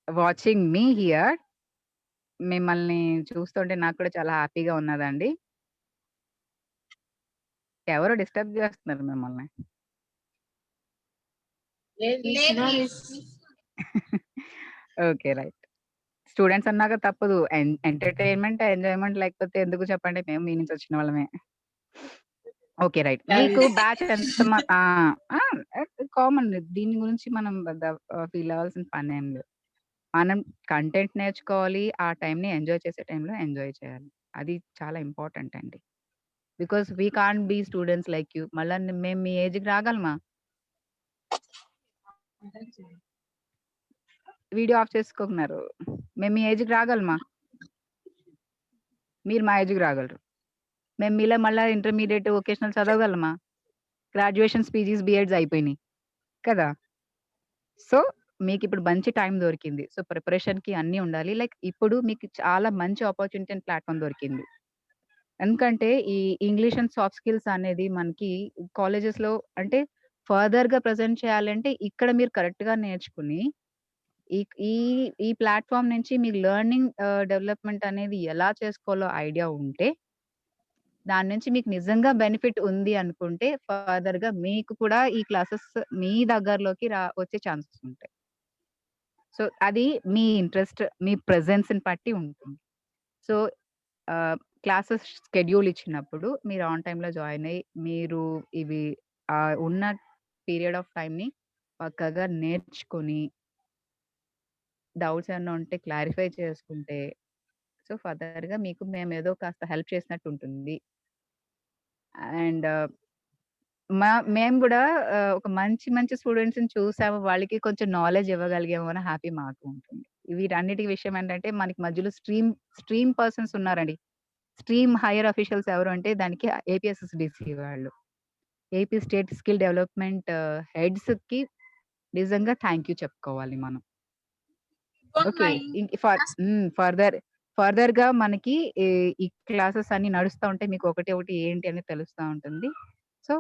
watching me here. మిమ్మల్ని చూస్తుంటే నాకు కూడా చాలా హ్యాపీగా ఉన్నదండి. ఎవరో డిస్టర్బ్ చేస్తున్నారు మిమ్మల్ని. లేదు మిస్. ఓకే. రైట్. స్టూడెంట్స్ అన్నాక తప్పదు. ఎంటర్‌టైన్‌మెంట్, ఎంజాయ్‌మెంట్ లేకపోతే ఎందుకు చెప్పండి? మేము మీ నుంచి వచ్చిన వాళ్ళమే. ఓకే. రైట్. మీకు బ్యాచ్ ఎంత కామన్. దీని గురించి మనం పెద్ద ఫీల్ అవ్వాల్సిన పనేం లేదు. మనం కంటెంట్ నేర్చుకోవాలి. ఆ టైంని ఎంజాయ్ చేసే టైంలో ఎంజాయ్ చేయాలి. అది చాలా ఇంపార్టెంట్ అండి. Because we can't be students like you. మళ్ళా మేము మీ ఏజ్‌కి రాగలమా? Video of చేసుకోకున్నారు. మేము మీ ఏజ్‌కి రాగలమా? మీరు మా ఏజ్‌కి రాగలరు. మేము మీలా మళ్ళా ఇంటర్మీడియేట్, వొకేషనల్ చదవగలమా? గ్రాడ్యుయేషన్స్, పీజీస్, బీఎడ్స్ అయిపోయినాయి. కదా! సో, మీకిప్పుడు మంచి టైం దొరికింది. సో, ప్రిపరేషన్‌కి అన్నీ ఉండాలి. లైక్ ఇప్పుడు మీకు చాలా మంచి ఆపర్చునిటీ అండ్ ప్లాట్‌ఫార్మ్ దొరికింది. ఎందుకంటే ఈ ఇంగ్లీష్ అండ్ సాఫ్ట్ స్కిల్స్ అనేది మనకి కాలేజెస్‌లో అంటే ఫర్దర్‌గా ప్రెజెంట్ చేయాలంటే ఇక్కడ మీరు కరెక్ట్‌గా నేర్చుకుని ఈ ఈ ఈ ప్లాట్‌ఫార్మ్ నుంచి మీకు లెర్నింగ్ డెవలప్‌మెంట్ అనేది ఎలా చేసుకోవాలో ఐడియా ఉంటే దాని నుంచి మీకు నిజంగా బెనిఫిట్ ఉంది అనుకుంటే ఫర్దర్‌గా మీకు కూడా ఈ క్లాసెస్ మీ దగ్గరలోకి వచ్చే ఛాన్సెస్ ఉంటాయి. సో, అది మీ ఇంట్రెస్ట్, మీ ప్రెజెన్స్‌ని బట్టి ఉంటుంది. సో, క్లాసెస్ షెడ్యూల్ ఇచ్చినప్పుడు మీరు ఆన్ టైమ్‌లో జాయిన్ అయ్యి, మీరు ఇవి ఉన్న పీరియడ్ ఆఫ్ టైమ్‌ని పక్కాగా నేర్చుకొని డౌట్స్ ఏమన్నా ఉంటే క్లారిఫై చేసుకుంటే, సో, ఫర్దర్‌గా మీకు మేమేదో కాస్త హెల్ప్ చేసినట్టు ఉంటుంది. అండ్ మేము గూడా ఒక మంచి మంచి స్టూడెంట్స్‌ని చూసాము. వాళ్ళకి కొంచెం నాలెడ్జ్ ఇవ్వగలిగాము అని హ్యాపీ మాకు ఉంటుంది. వీటన్నిటి విషయం ఏంటంటే మనకి మధ్యలో స్ట్రీమ్ పర్సన్స్ ఉన్నారండి. స్ట్రీమ్ హైయర్ అఫీషియల్స్ ఎవరు అంటే దానికి ఏపీఎస్ఎస్‌డీసీ వాళ్ళు. ఏపీ స్టేట్ స్కిల్ డెవలప్‌మెంట్ హెడ్స్‌కి నిజంగా థాంక్ యూ చెప్పుకోవాలి మనం. ఓకే. ఫర్దర్‌గా మనకి ఈ క్లాసెస్ అన్నీ నడుస్తా ఉంటాయి. మీకు ఒకటి ఒకటి ఏంటి అని తెలుస్తా ఉంటుంది. సో,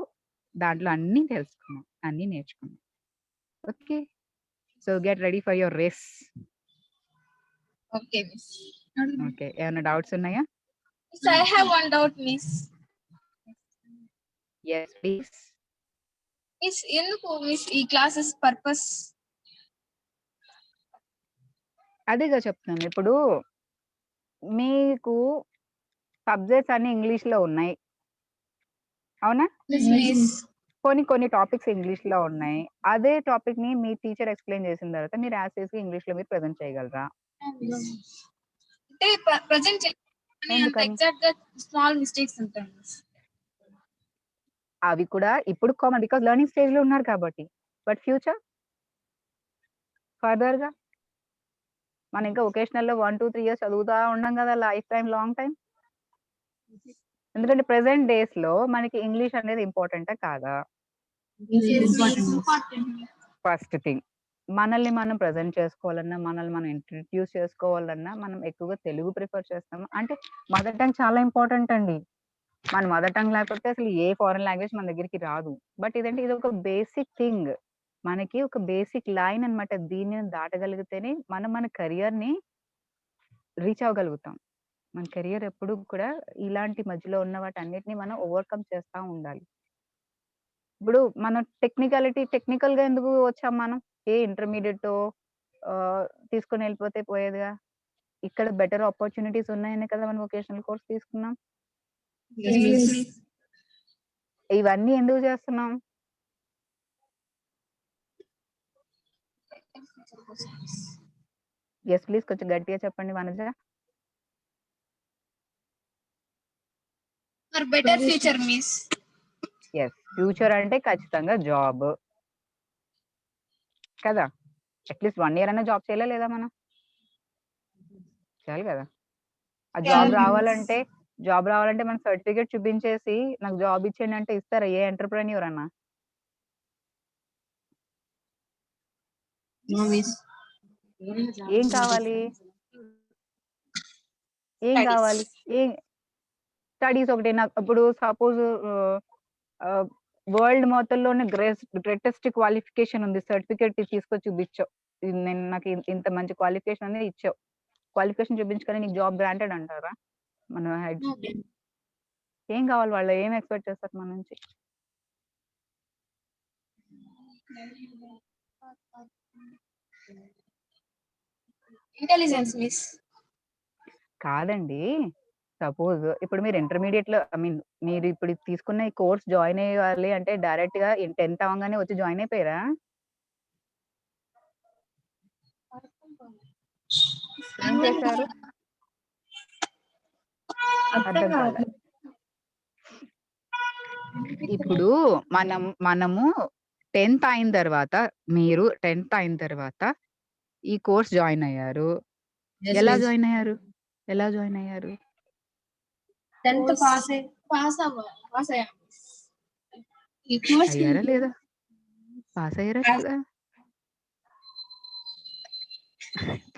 దాంట్లో అన్నీ తెలుసుకున్నాం. అన్నీ నేర్చుకున్నాం. Okay. So, get ready for your race. Okay, miss. Okay. ఏమన్నా డౌట్స్ ఉన్నాయా? Miss, I have one doubt, miss. Yes please. Miss, ఎందుకు miss ఈ క్లాసెస్ పర్పస్? అదేగా చెప్తున్నాను. ఇప్పుడు మీకు సబ్జెక్ట్స్ అన్నీ ఇంగ్లీష్‌లో ఉన్నాయి. అవునా? Yes, miss. కొన్ని టాపిక్స్ ఇంగ్లీష్‌లో ఉన్నాయి. అదే టాపిక్‌ని మీ టీచర్ ఎక్స్‌ప్లెయిన్ చేసిన తర్వాత మీరు యాజ్ టీజ్‌గా ఇంగ్లీష్‌లో మీరు ప్రెజెంట్ చేయగలరా? అంటే ప్రెజెంట్ అంత ఎందుకని? ఎగ్జాక్ట్ గా స్మాల్ మిస్టేక్స్ ఉంటాయి miss. అవి కూడా ఇప్పుడు కామన్ బికాజ్ లెర్నింగ్ స్టేజ్‌లో ఉన్నారు కాబట్టి. But future? ఫర్దర్‌గా? మనం ఇంకా వొకేషనల్‌లో 1, 2, 3 ఇయర్స్ చదువుతా ఉండం కదా! Life time, long time. ఎందుకంటే ప్రెజెంట్ డేస్‌లో మనకి ఇంగ్లీష్ అనేది ఇంపార్టెంటా కాదా? First thing. మనల్ని మనం ప్రెజెంట్ చేసుకోవాలన్నా, మనల్ని మనం ఇంట్రొడ్యూస్ చేసుకోవాలన్నా, మనం ఎక్కువగా తెలుగు ప్రిఫర్ చేస్తాము. అంటే మదర్ టంగ్ చాలా ఇంపార్టెంట్ అండి. మన మదర్ టంగ్ లేకపోతే అసలు ఏ ఫారెన్ లాంగ్వేజ్ మన దగ్గరికి రాదు. బట్ ఇదొక బేసిక్ థింగ్. మనకి ఒక బేసిక్ లైన్ అన్నమాట. దీన్ని దాటగలిగితేనే మనం మన కెరియర్‌ని రీచ్ అవ్వగలుగుతాం. మన కెరియర్ ఎప్పుడు కూడా ఇలాంటి మధ్యలో ఉన్న వాటన్నిటిని మనం ఓవర్‌కమ్ చేస్తా ఉండాలి. ఇప్పుడు మనం టెక్నికల్‌గా ఎందుకు వచ్చాం మనం? ఇంటర్మీడియేటో తీసుకొని వెళ్ళిపోతే పోయేదిగా. ఇక్కడ బెటర్ ఆపర్చునిటీస్ ఉన్నాయనే కదా మనం వొకేషనల్ కోర్స్ తీసుకున్నాం. Yes, miss. ఇవన్నీ ఎందుకు చేస్తున్నాం? యెస్ ప్లీజ్ కొంచెం గట్టిగా చెప్పండి Vanaja. For better future, miss. Yes. Future అంటే ఖచ్చితంగా జాబ్. కదా! అట్‌లీస్ట్ 1 ఇయర్ అన్నా జాబ్ చేయాలా లేదా మనం? చేయాలి కదా! ఆ జాబ్ Yeah, రావాలంటే జాబ్ రావాలంటే మన సర్టిఫికేట్ చూపించేసి నాకు జాబ్ ఇచ్చేయండి అంటే ఇస్తారా ఏ ఎంటర్‌ప్రెన్యూర్ అన్నా? No, miss. ఏం కావాలి? ఏం Studies. కావాలి? స్టడీస్ ఒకటే నాకు ఇప్పుడు సపోజ్ వరల్డ్ మొత్తంలోనే గ్రేటెస్ట్ క్వాలిఫికేషన్ ఉంది. సర్టిఫికేట్ తీసుకొచ్చి చూపించావు. నేను నాకు ఇంత మంచి క్వాలిఫికేషన్ అనేది ఇచ్చావు. క్వాలిఫికేషన్ చూపించుకొని నీకు జాబ్ గ్రాంటెడ్ అంటారా? మన హెడ్ No, ఏం కావాలి వాళ్ళు? ఏం ఎక్స్‌పెక్ట్ చేస్తారు మన నుంచి? Intelligence, miss. కాదండి. సపోజ్ ఇప్పుడు మీరు ఇంటర్మీడియేట్‌లో మీరు ఇప్పుడు తీసుకున్న ఈ కోర్స్ జాయిన్ అయ్యాలి అంటే డైరెక్ట్‌గా 10th అవ్వంగానే వచ్చి జాయిన్ అయిపోయారా? ఏం చేశారు? అర్థం కాలే. ఇప్పుడు మనము 10th అయిన తర్వాత మీరు 10th అయిన తర్వాత ఈ కోర్స్ జాయిన్ అయ్యారు. yes, ఎలా miss. జాయిన్ అయ్యారు? ఎలా జాయిన్ అయ్యారు? 10th pass అయ్యాం. ఈ course అయ్యారా లేదా? పాస్ అయ్యారా లేదా?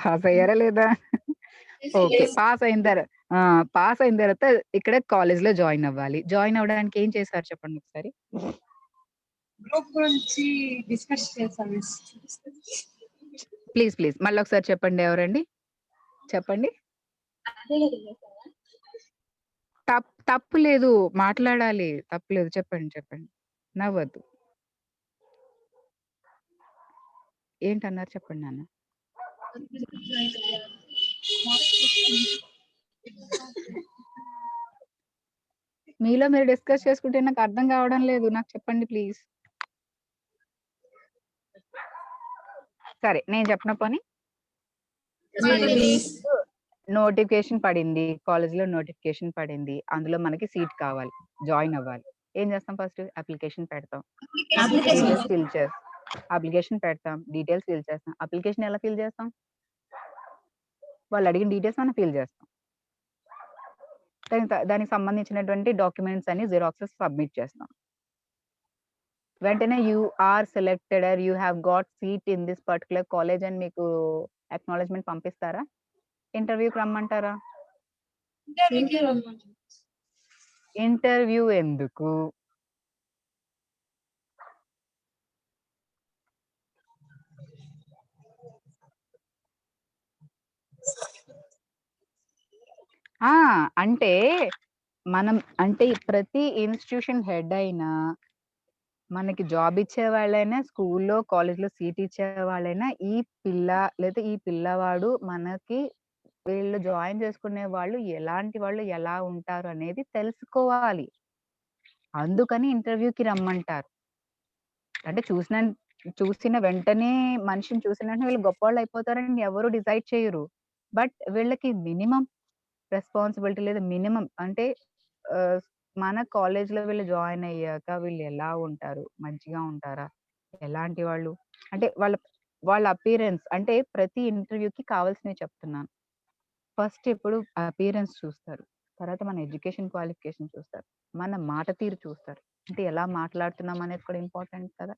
పాస్ అయ్యారా లేదా? ఓకే. పాస్ అయిన తర్వాత ఇక్కడ కాలేజ్‌లో జాయిన్ అవ్వాలి. జాయిన్ అవ్వడానికి ఏం చేశారు చెప్పండి ఒకసారి? గ్రూప్ గురించి డిస్కస్ చేసాం మిస్. ప్లీజ్ మళ్ళీ ఒకసారి చెప్పండి ఎవరండి? చెప్పండి. తప్పు లేదు. మాట్లాడాలి. తప్పు లేదు. చెప్పండి. నవ్వద్దు. ఏంటన్నారు చెప్పండి నాన్న. మీలో మీరు డిస్కస్ చేసుకుంటే నాకు అర్థం కావడం లేదు. నాకు చెప్పండి ప్లీజ్. సరే నేను చెప్పనా పోనీ? నోటిఫికేషన్ పడింది. కాలేజ్‌లో నోటిఫికేషన్ పడింది. అందులో మనకి సీట్ కావాలి. జాయిన్ అవ్వాలి. ఏం చేస్తాం ఫస్ట్? అప్లికేషన్ పెడతాం. డీటెయిల్స్ ఫిల్ చేస్తాం. అప్లికేషన్ పెడతాం. డీటెయిల్స్ ఫిల్ చేస్తాం. అప్లికేషన్ ఎలా ఫిల్ చేస్తాం? వాళ్ళు అడిగిన డీటెయిల్స్ మనం ఫిల్ చేస్తాం. దానికి సంబంధించినటువంటి డాక్యుమెంట్స్ అన్ని జిరాక్సెస్ సబ్మిట్ చేస్తాం. వెంటనే you are selected or you have got seat in this particular college అని మీకు అక్నాలెడ్జ్‌మెంట్ పంపిస్తారా? ఇంటర్వ్యూకి రమ్మంటారా? ఇంటర్వ్యూ ఎందుకు? అంటే ప్రతి ఇన్‌స్టిట్యూషన్ హెడ్ అయినా, మనకి జాబ్ ఇచ్చే వాళ్ళైనా, స్కూల్‌లో, కాలేజ్‌లో సీట్ ఇచ్చే వాళ్ళైనా ఈ పిల్ల లేదా ఈ పిల్లవాడు మనకి వీళ్ళు జాయిన్ చేసుకునే వాళ్ళు ఎలాంటి వాళ్ళు, ఎలా ఉంటారు అనేది తెలుసుకోవాలి. అందుకని ఇంటర్వ్యూకి రమ్మంటారు. అంటే చూసిన వెంటనే మనిషిని చూసిన వెంటనే వీళ్ళు గొప్పోళ్ళు అయిపోతారని ఎవరు డిసైడ్ చేయరు. బట్ వీళ్ళకి మినిమమ్ రెస్పాన్సిబిలిటీ లేదా మినిమమ్ అంటే మన కాలేజ్‌లో వీళ్ళు జాయిన్ అయ్యాక వీళ్ళు ఎలా ఉంటారు? మంచిగా ఉంటారా? ఎలాంటి వాళ్ళు? అంటే వాళ్ళ అపియరెన్స్ అంటే ప్రతి ఇంటర్వ్యూకి కావాల్సినవి చెప్తున్నాను. ఫస్ట్ ఇప్పుడు అపియరెన్స్ చూస్తారు. తర్వాత మన ఎడ్యుకేషన్ క్వాలిఫికేషన్ చూస్తారు. మన మాట తీరు చూస్తారు. అంటే ఎలా మాట్లాడుతున్నాం అనేది కూడా ఇంపార్టెంట్ కదా!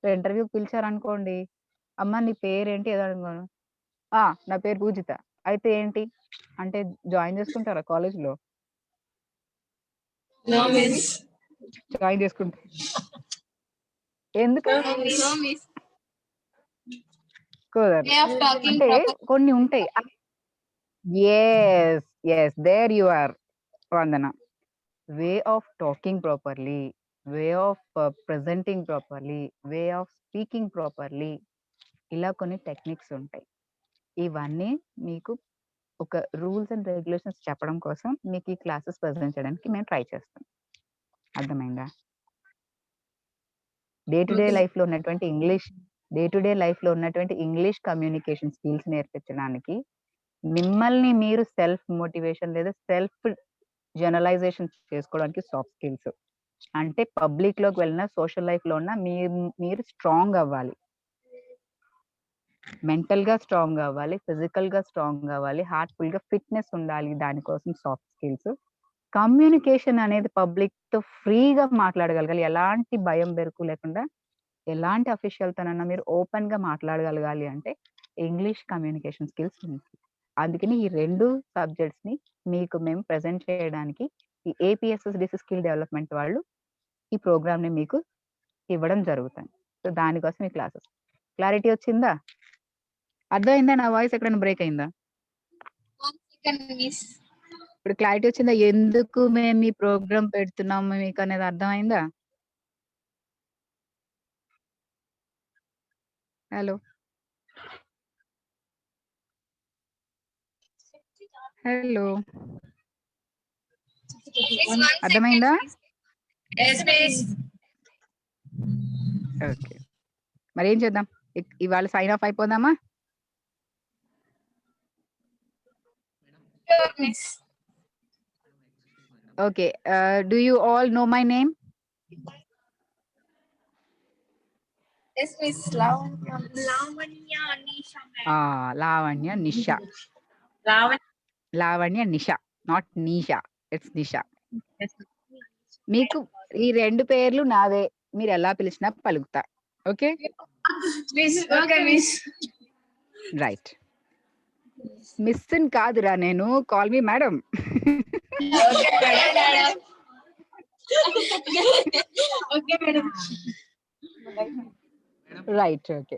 ఇంటర్వ్యూకి పిలిచారనుకోండి, అమ్మ నీ పేరేంటి? ఏదో అడగను. నా పేరు పూజిత. అయితే ఏంటి? అంటే జాయిన్ చేసుకుంటారా కాలేజ్‌లో? No, miss. జాయిన్ చేసుకుంటారు. ఎందుకు? కుదరదు. Way of talking అంటే proper. కొన్ని ఉంటాయి. yes. There you are, Vandana. Way of talking properly, way of presenting properly, way of speaking properly. ఇలా కొన్ని టెక్నిక్స్ ఉంటాయి. ఇవన్నీ మీకు ఒక రూల్స్ అండ్ రెగ్యులేషన్స్ చెప్పడం కోసం మీకు ఈ క్లాసెస్ ప్రెజెంట్ చేయడానికి మేము ట్రై చేస్తాం. అర్థమైందా? Day to day Okay. లైఫ్‌లో ఉన్నటువంటి ఇంగ్లీష్ కమ్యూనికేషన్ స్కిల్స్ నేర్పించడానికి మిమ్మల్ని మీరు సెల్ఫ్ మోటివేషన్ లేదా సెల్ఫ్ జనరలైజేషన్ చేసుకోవడానికి సాఫ్ట్ స్కిల్స్. అంటే పబ్లిక్‌లోకి వెళ్ళినా, సోషల్ లైఫ్‌లో ఉన్నా మీరు స్ట్రాంగ్ అవ్వాలి. మెంటల్‌గా స్ట్రాంగ్ అవ్వాలి. ఫిజికల్‌గా స్ట్రాంగ్ అవ్వాలి. హార్ట్‌ఫుల్‌గా ఫిట్‌నెస్ ఉండాలి. దానికోసం సాఫ్ట్ స్కిల్స్. కమ్యూనికేషన్ అనేది పబ్లిక్‌తో ఫ్రీగా మాట్లాడగలగాలి. ఎలాంటి భయం, బెరుకు లేకుండా ఎలాంటి అఫీషియల్‌తోనన్నా మీరు ఓపెన్‌గా మాట్లాడగలగాలి అంటే ఇంగ్లీష్ కమ్యూనికేషన్ స్కిల్స్ ఉండాలి. అందుకని ఈ 2 సబ్జెక్ట్స్‌ని మీకు మేము ప్రెజెంట్ చేయడానికి ఈ ఏపీఎస్ఎస్‌డిసి స్కిల్ డెవలప్‌మెంట్ వాళ్ళు ఈ ప్రోగ్రామ్‌ని మీకు ఇవ్వడం జరుగుతుంది. సో, దానికోసం ఈ క్లాసెస్. క్లారిటీ వచ్చిందా? అర్థమైందా? నా వాయిస్ ఎక్కడైనా బ్రేక్ అయిందా? 1 second, miss. ఇప్పుడు క్లారిటీ వచ్చిందా? ఎందుకు మేము ఈ ప్రోగ్రామ్ పెడుతున్నాము మీకు అనేది అర్థమైందా? హలో. హలో. Miss, 1 అర్థమైందా? second, miss. Yes, miss. Okay. మరేం చేద్దాం? ఇవాళ సైన్ ఆఫ్ అయిపోదామా? Sure, miss. Okay. Do you all know my name? Yes, miss. Lavanya Anisha, ma'am. Lavanya Nisha. Lavanya Nisha, not Neesha. It's Nisha. మీకు ఈ 2 పేర్లు నావే. మీరు ఎలా పిలిచినా పలుకుతా. Okay? Miss, okay, miss. Right. మిస్‌ని కాదురా నేను. Call me madam. Okay, madam. Okay, madam. Right. Okay.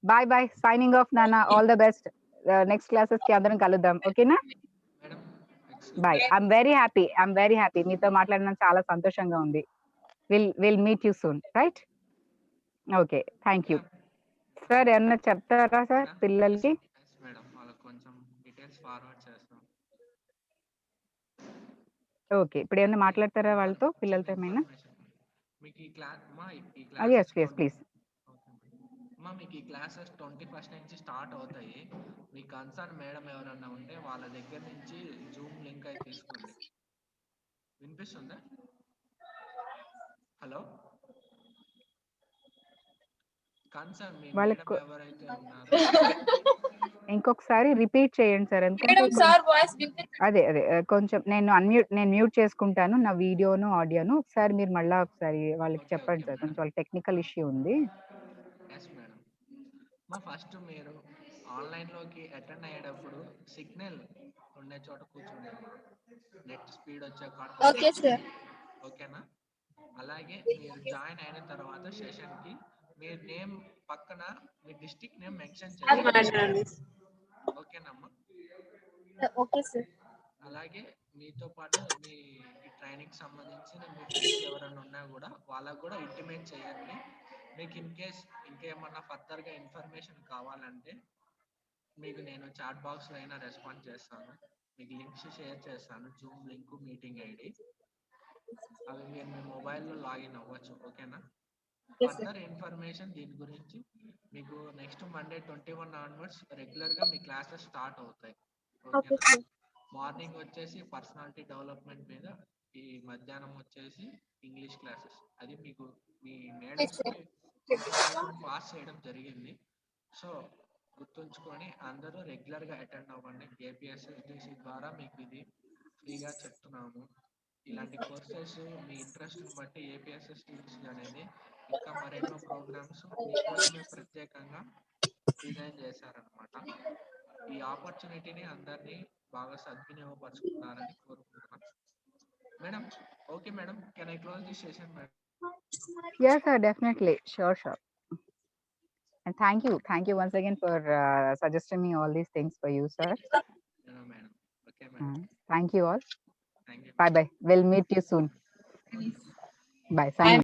Bye bye. Signing off నాన్న. All the best. నెక్స్ట్ క్లాసెస్‌కి అందరం కలుద్దాం. ఓకేనా? Madam bye. I am very happy. మీతో మాట్లాడినందుకు చాలా సంతోషంగా ఉంది. Will meet you soon. Right? Okay. Thank you. Sir ఏమన్నా చెప్తారా సార్ పిల్లలకి? ఎస్ మేడం, వాళ్ళకి కొంచెం డీటెయిల్స్ ఫార్వర్డ్ చేస్తాం. ఓకే. ఇప్పుడు ఏమన్నా మాట్లాడతారా వాళ్ళతో, పిల్లలతో ఏమైనా? మీకు ఈ క్లాస్ yes, please. మీకు ఈ క్లాసెస్ 21st నుంచి స్టార్ట్ అవుతాయి. మీ కన్సర్న్ మేడం ఎవరన్నా ఉంటే వాళ్ళ దగ్గర నుంచి జూమ్ లింక్ అయితే తీసుకోండి. వినిపిస్తుందా? హలో. కన్సర్న్ మీ మేడం ఎవరైతే ఉన్నారో ఇంకొకసారి రిపీట్ చేయండి సార్. ఎందుకంటే Madam, sir, voice అదే కొంచెం నేను మ్యూట్ చేసుకుంటాను నా వీడియోను, ఆడియోను. ఒకసారి మీరు మళ్ళా ఒకసారి వాళ్ళకి Okay, చెప్పండి okay, సార్. madam. కొంచెం వాళ్ళకి టెక్నికల్ ఇష్యూ ఉంది. Yes madam. ఫస్ట్ మీరు ఆన్లైన్లోకి అటెండ్ అయ్యేటప్పుడు సిగ్నల్ ఉండే చోట కూర్చోండి. నెట్ స్పీడ్ వచ్చే కాడ Okay, sir. ఓకేనా? అలాగే మీరు జాయిన్ అయిన తర్వాత సెషన్కి మీ నేమ్ పక్కన మీ డిస్ట్రిక్ట్ నేమ్ మెన్షన్ చేయండి. ఓకేనమ్మా? Okay, sir. అలాగే మీతో పాటు మీ ట్రైనింగ్ సంబంధించిన మీ ఫ్రెండ్స్ ఎవరైనా ఉన్నా కూడా వాళ్ళకు కూడా ఇంటిమేట్ చేయండి. మీకు ఇన్ కేస్ ఇంకేమన్నా ఫర్దర్గా ఇన్ఫర్మేషన్ కావాలంటే మీకు నేను చాట్ బాక్స్లో అయినా రెస్పాండ్ చేస్తాను. మీకు లింక్స్ షేర్ చేస్తాను, జూమ్ లింక్, మీటింగ్ ఐడి. అవి మీరు మీ మొబైల్లో లాగిన్ అవ్వచ్చు. ఓకేనా? ఫర్దర్ ఇన్ఫర్మేషన్ దీని గురించి మీకు నెక్స్ట్ మండే 21 ఆన్వర్డ్స్ రెగ్యులర్గా మీ క్లాసెస్ స్టార్ట్ అవుతాయి. Okay, ఓకేనా? sir. మార్నింగ్ వచ్చేసి పర్సనాలిటీ డెవలప్మెంట్ మీద, ఈ మధ్యాహ్నం వచ్చేసి ఇంగ్లీష్ క్లాసెస్. అది మీకు మీ మేడంకి ఇన్ఫర్మేషన్ పాస్ చేయడం జరిగింది. సో గుర్తుంచుకొని అందరూ రెగ్యులర్గా అటెండ్ అవ్వండి. ఏపీఎస్ఎస్డిసి ద్వారా మీకు ఇది ఫ్రీగా చెప్తున్నాము. ఇలాంటి కోర్సెస్ మీ ఇంట్రెస్ట్ని బట్టి ఏపీఎస్ఎస్డిసి అనేది ఇంకా మరెన్నో ప్రోగ్రామ్స్ మీకోసమే ప్రత్యేకంగా డిజైన్ చేశారనమాట. ఈ ఆపర్చునిటీని అందరినీ బాగా సద్వినియోగపరుచుకున్నారని కోరుకుంటున్నాను. Madam, okay madam, can I close this session madam? Yes sir, definitely. Sure. And thank you once again for suggesting me all these things for you, sir. Madam. Okay madam. Thank you all. Thank you. Bye. We'll meet you soon. Bye. Signing.